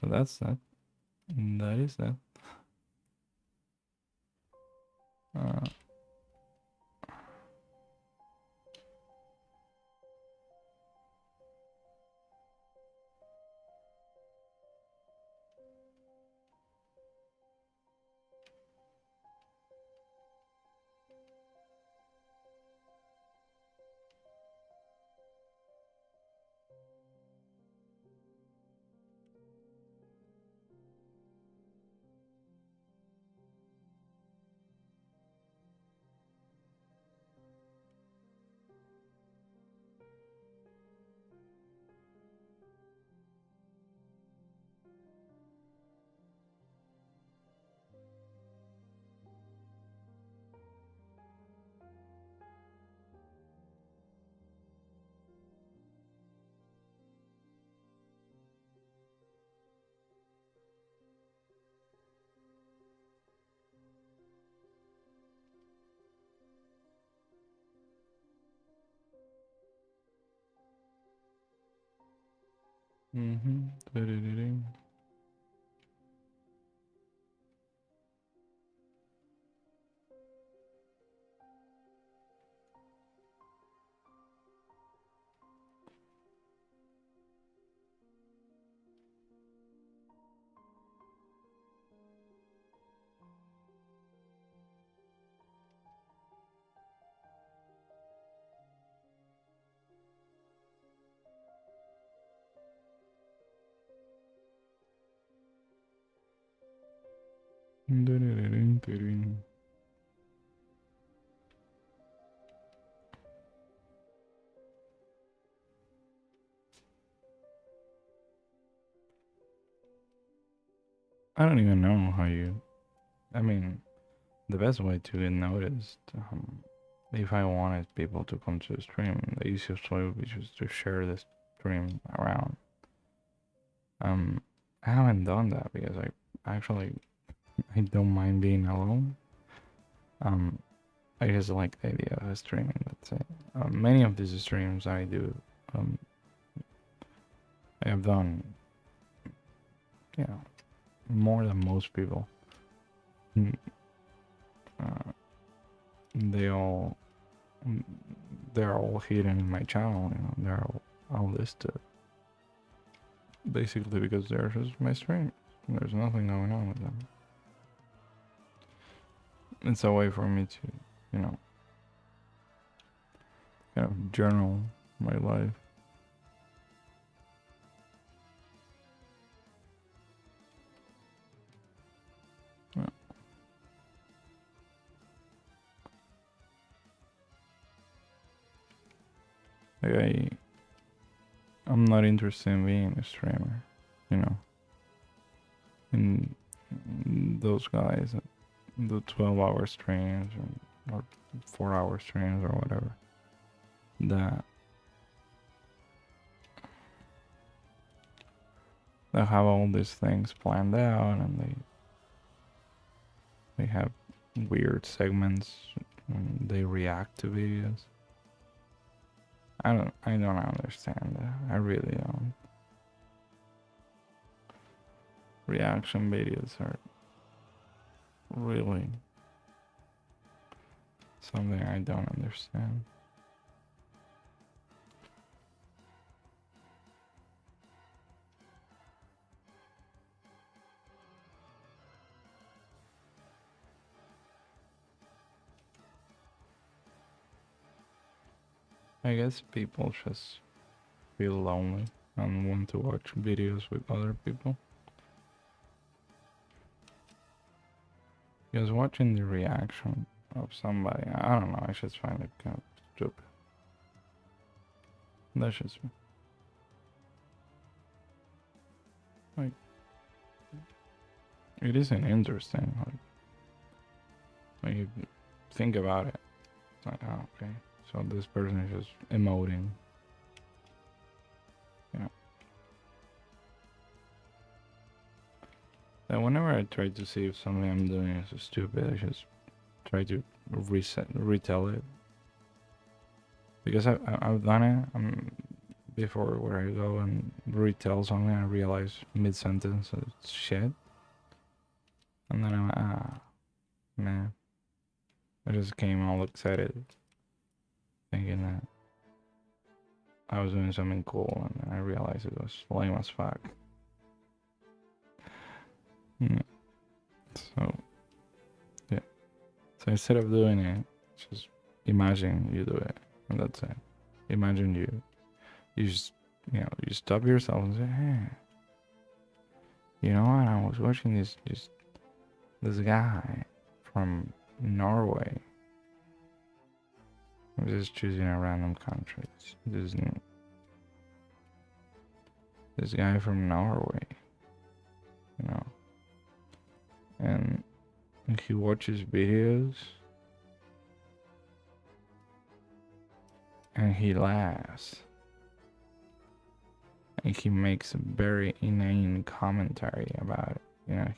that's that. That is that. Mm-hmm. I don't even know how you. I mean, the best way to get noticed, if I wanted people to come to the stream, the easiest way would be just to share the stream around. I haven't done that because I don't mind being alone. I just like the idea of streaming. That's it. Many of these streams I do, I have done, more than most people. They all, they're all hidden in my channel. They're all listed. Basically because they're just my streams. There's nothing going on with them. It's a way for me to, kind of journal my life. Like I'm not interested in being a streamer, in those guys that do 12-hour streams or 4-hour streams or whatever, that have all these things planned out, and they have weird segments when they react to videos. I don't understand that. I really don't. Reaction videos are really something I don't understand. I guess people just feel lonely and want to watch videos with other people. Because watching the reaction of somebody, I don't know, I just find it kind of stupid. That's just me. Like, it isn't interesting. Like, when you think about it, it's like, oh, okay. So this person is just emoting. You know. Then whenever I try to see if something I'm doing is stupid, I just try to retell it. Because I've done it before, where I go and retell something and I realize mid-sentence it's shit. And then I'm like, ah, man. I just came all excited, thinking that I was doing something cool, and then I realized it was lame as fuck. Yeah. So, yeah. So instead of doing it, just imagine you do it, and that's it. Imagine you just, you stop yourself and say, hey, you know what? I was watching this guy from Norway. I'm just choosing a random country. This guy from Norway, you know, and he watches videos and he laughs and he makes a very inane commentary about it. You know,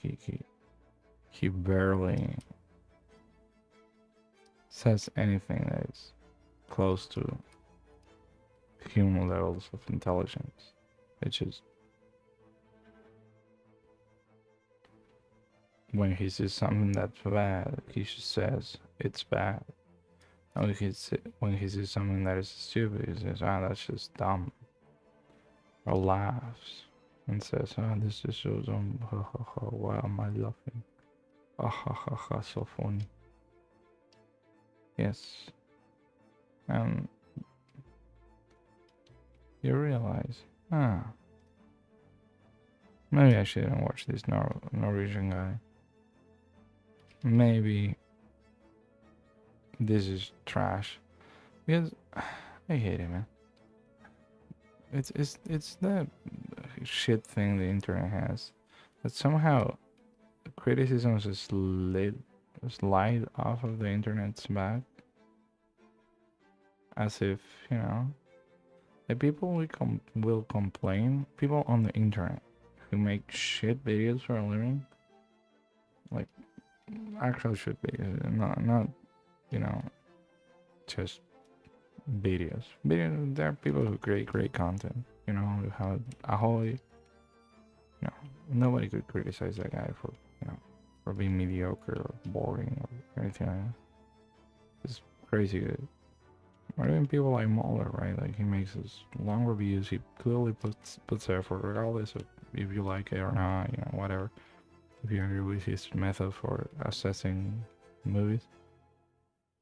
he barely says anything that is close to human levels of intelligence. It's just when he sees something that's bad, he just says it's bad. And when he sees something that is stupid, he says, ah, that's just dumb. Or laughs and says, ah, this is so dumb. Ha ha ha, why am I laughing? Ah ha ha ha, so funny. Yes. And you realize, maybe I shouldn't watch this Norwegian guy. Maybe this is trash. Because I hate it, man. It's that shit thing the internet has, that somehow criticisms is slide off of the internet's back, as if, the people will complain. People on the internet who make shit videos for a living, like actual shit videos, not just videos. There are people who create great content. Who have Ahoy. Nobody could criticize that guy for being mediocre or boring or anything like that. It's crazy good. Or even people like Mahler, right? Like, he makes his long reviews. He clearly puts effort, regardless of if you like it or not. Whatever. If you agree with his method for assessing movies,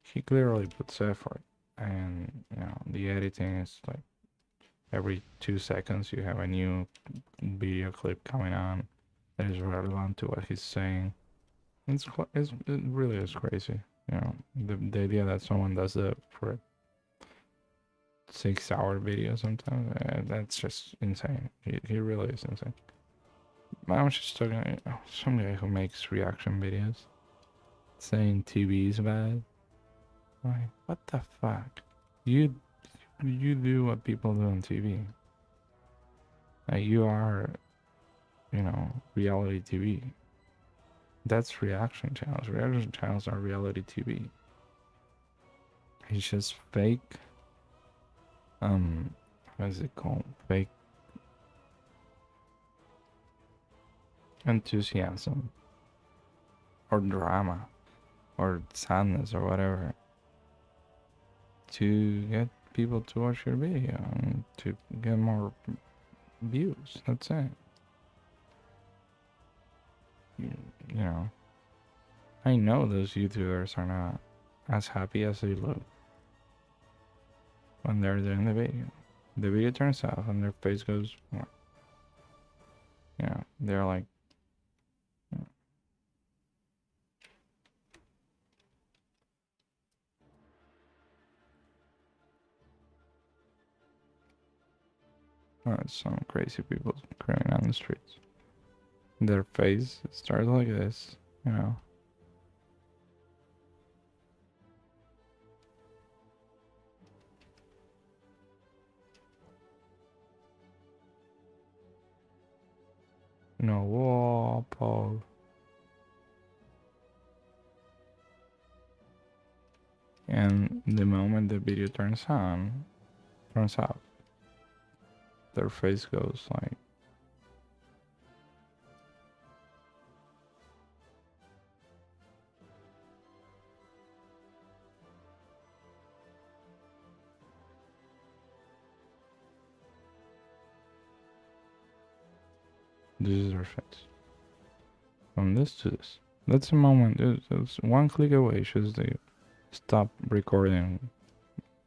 he clearly puts effort. And the editing is like every 2 seconds you have a new video clip coming on that is relevant to what he's saying. It really is crazy. The idea that someone does that for a 6-hour video sometimes, that's just insane. He really is insane. But I'm just talking some guy who makes reaction videos saying TV is bad. Like, what the fuck? You do what people do on TV. Like, you are, reality TV. That's reaction channels. Reaction channels are reality TV. It's just fake. What is it called? Fake enthusiasm, or drama, or sadness, or whatever, to get people to watch your video and to get more views. That's it. I know those YouTubers are not as happy as they look. when they're doing the video. The video turns off and their face goes, they're like, oh, some crazy people screaming on the streets. Their face starts like this, you know. No, whoa, Paul. And the moment the video turns off, their face goes like, this is their face. From this to this. That's the moment. It's one click away. It's just the stop recording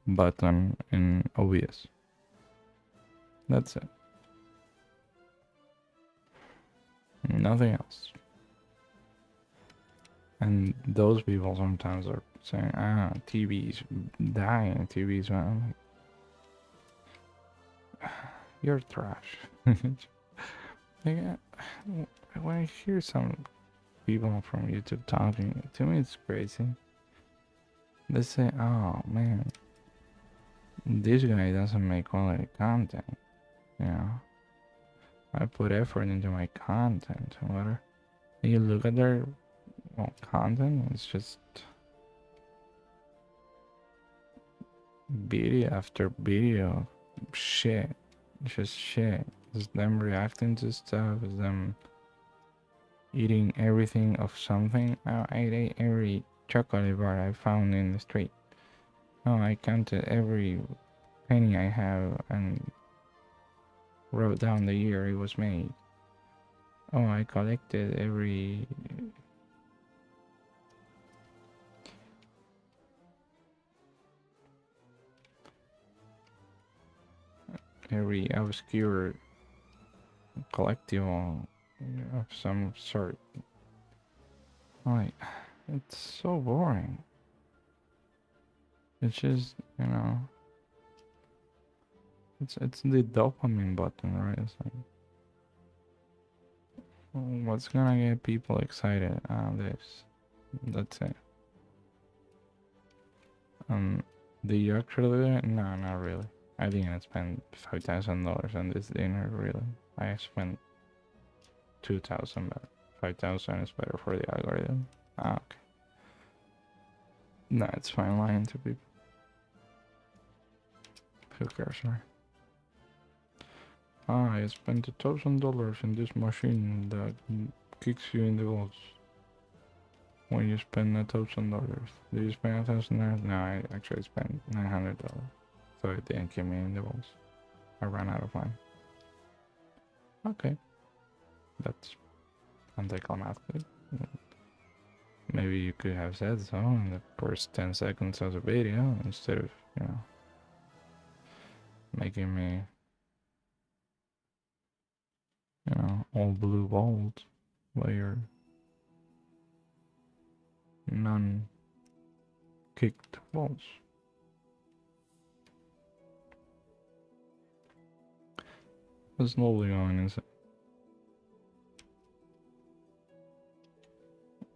button in OBS. That's it. Nothing else. And those people sometimes are saying, TV's dying, TV's man. You're trash. Like, when I hear some people from YouTube talking, to me it's crazy. They say, oh man, this guy doesn't make quality content. You know, I put effort into my content. What? You look at their content, it's just video after video, shit. It's just shit. It's them reacting to stuff. It's them eating everything of something. I ate every chocolate bar I found in the street. Oh, I counted every penny I have and wrote down the year it was made. Oh, I collected every obscure collectible of some sort. Like, it's so boring. It's just, it's the dopamine button, right? It's like, what's gonna get people excited? This. That's it. Do you actually do it? No, not really. I didn't spend $5,000 on this dinner, really. I spent 2,000, but 5,000 is better for the algorithm. Okay. No, it's fine lying to people. Who cares, right? I spent $1,000 in this machine that kicks you in the balls. When you spend $1,000, do you spend $1,000? No, I actually spent $900, so it didn't kick me in the balls. I ran out of money. Okay, that's anticlimactic. Maybe you could have said so in the first 10 seconds of the video instead of, making me, all blue balls by your non-kicked balls. It's slowly going, is it?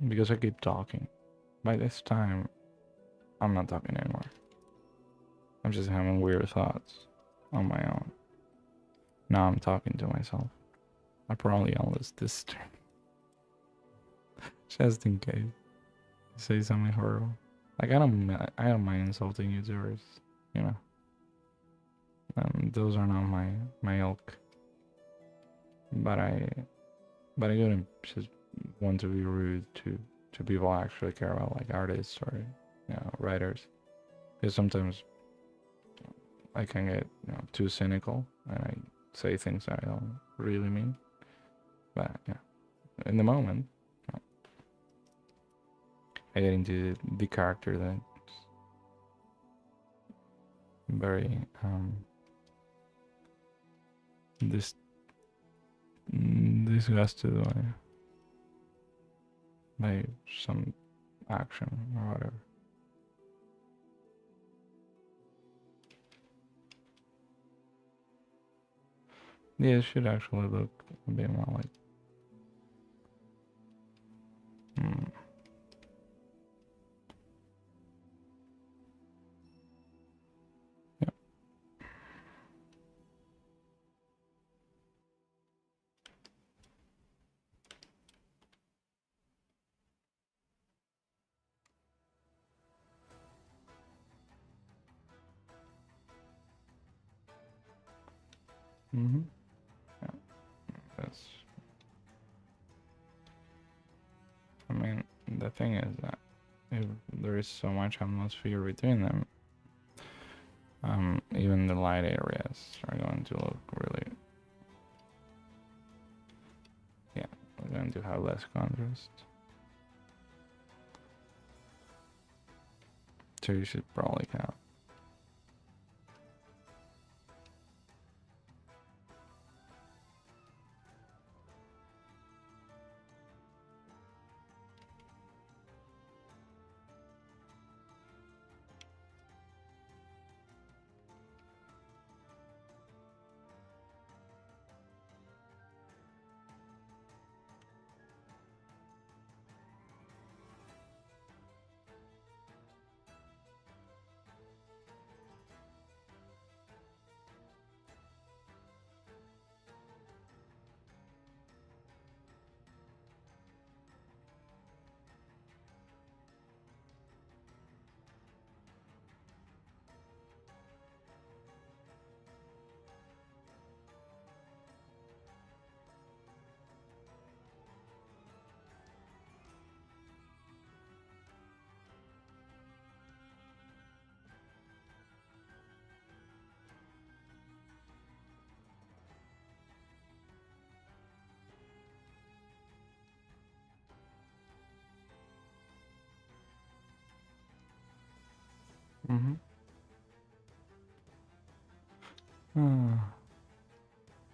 Because I keep talking. By this time, I'm not talking anymore. I'm just having weird thoughts on my own. Now I'm talking to myself. I probably unlist this stream. Just in case. Say something horrible. Like, I don't mind insulting YouTubers, those are not my ilk. But I wouldn't just want to be rude to people I actually care about, like artists or writers, because sometimes I can get too cynical and I say things that I don't really mean. But yeah, in the moment, I get into the character that very dis disgusted by some action or whatever. Yeah, it should actually look a bit more like. Yeah. Yeah. That's. I mean, the thing is that if there is so much atmosphere between them, even the light areas are going to look really. Yeah, we're going to have less contrast. So you should probably have.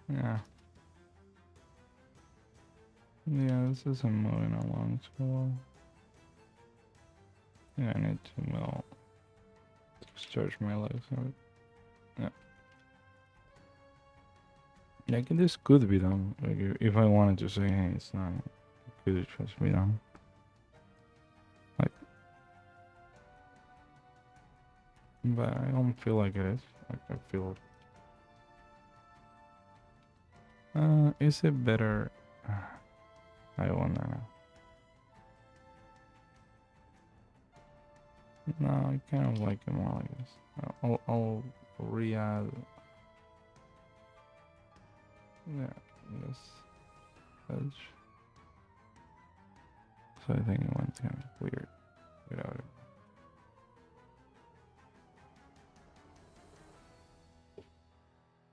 Yeah. Yeah, this isn't moving along so well. Yeah, I need to, well, stretch my legs a bit. Yeah. Like, this could be done. Like, if I wanted to say, hey, it's not, it could just be done. Like, but I don't feel like it is. Like, I feel. Is it better? I wonder now. No, I kind of like it more like this. I'll re-add. Yeah, this edge. So I think it went kind of weird without it.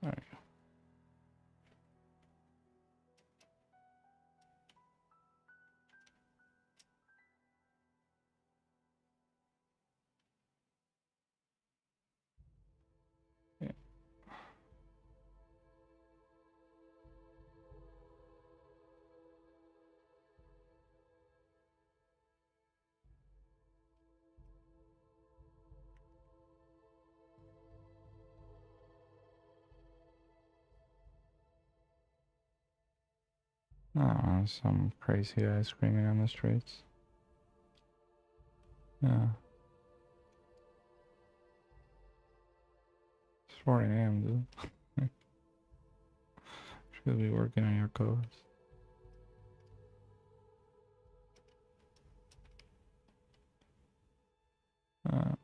There we go. Yeah. Oh, some crazy guy screaming on the streets. Yeah. It's 4 a.m., dude. Should be working on your codes. Uh,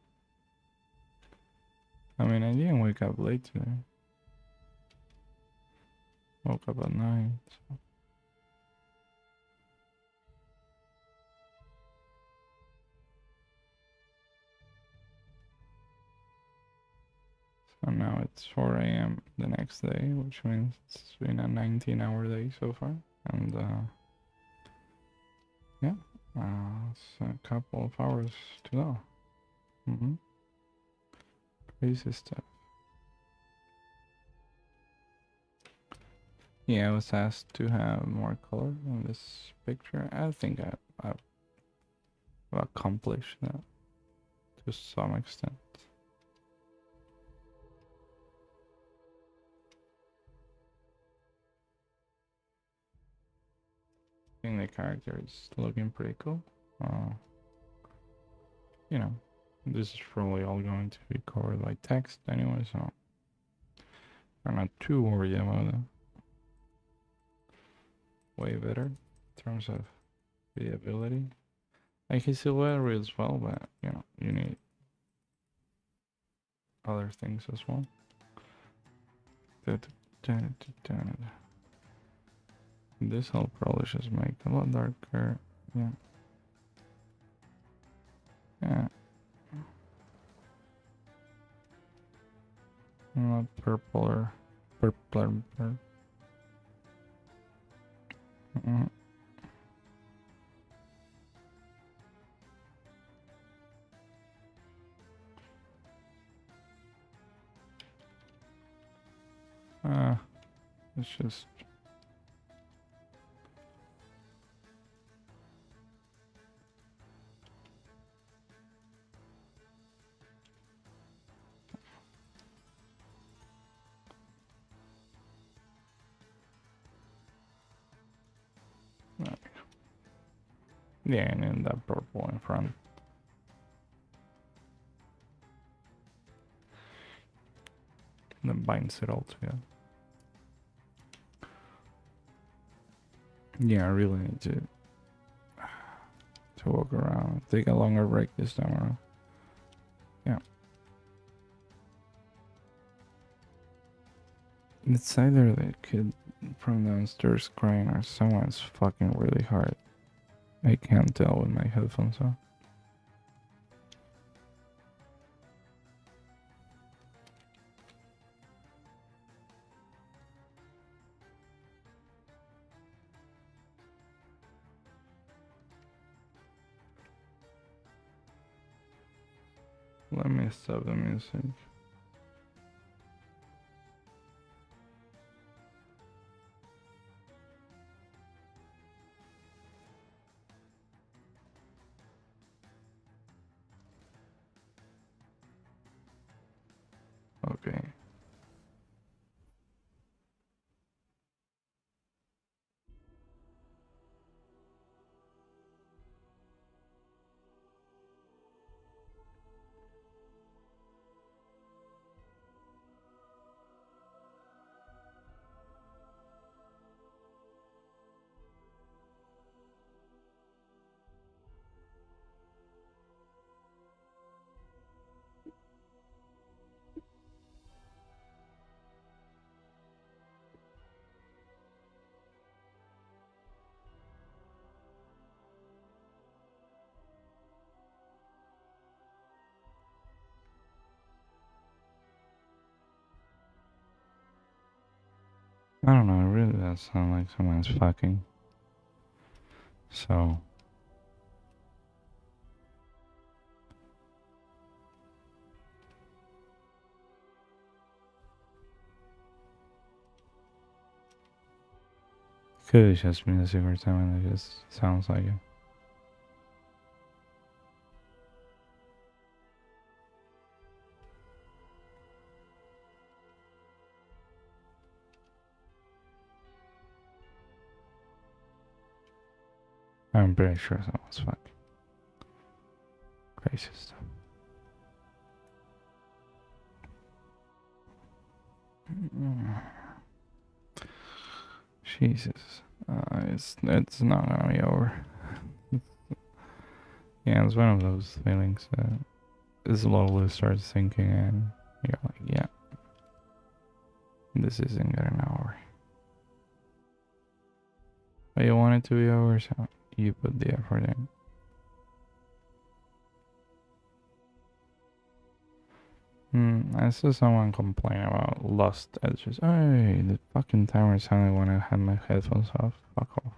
I mean, I didn't wake up late today. Woke up at 9. So now it's 4 a.m. the next day, which means it's been a 19-hour day so far. And, yeah, it's a couple of hours to go. Crazy stuff. Yeah, I was asked to have more color in this picture. I think I've accomplished that to some extent. I think the character is looking pretty cool. You know, this is probably all going to be covered by text anyway, so I'm not too worried about it. Way better in terms of readability. I can still read as well, but you know, you need other things as well. This I'll probably just make a lot darker. Yeah. Yeah. Not purple or purple. It's just yeah, and then that purple in front. Then binds it all together. Yeah, I really need to walk around. Take a longer break this time around. Yeah. It's either the kid from downstairs crying or someone's fucking really hard. I can't tell with my headphones on. Let me stop the music. Okay. I don't know, it really does sound like someone's fucking. So. Could have just been a super time and it just sounds like it. I'm pretty sure someone's fucking. Crazy stuff. Jesus. It's not gonna be over. Yeah, it's one of those feelings that slowly starts sinking in. You're like, yeah, this isn't getting over. But you want it to be over, so you put the effort in. I saw someone complain about lost edges. Hey, the fucking timer sounded when I had my headphones off. Fuck off.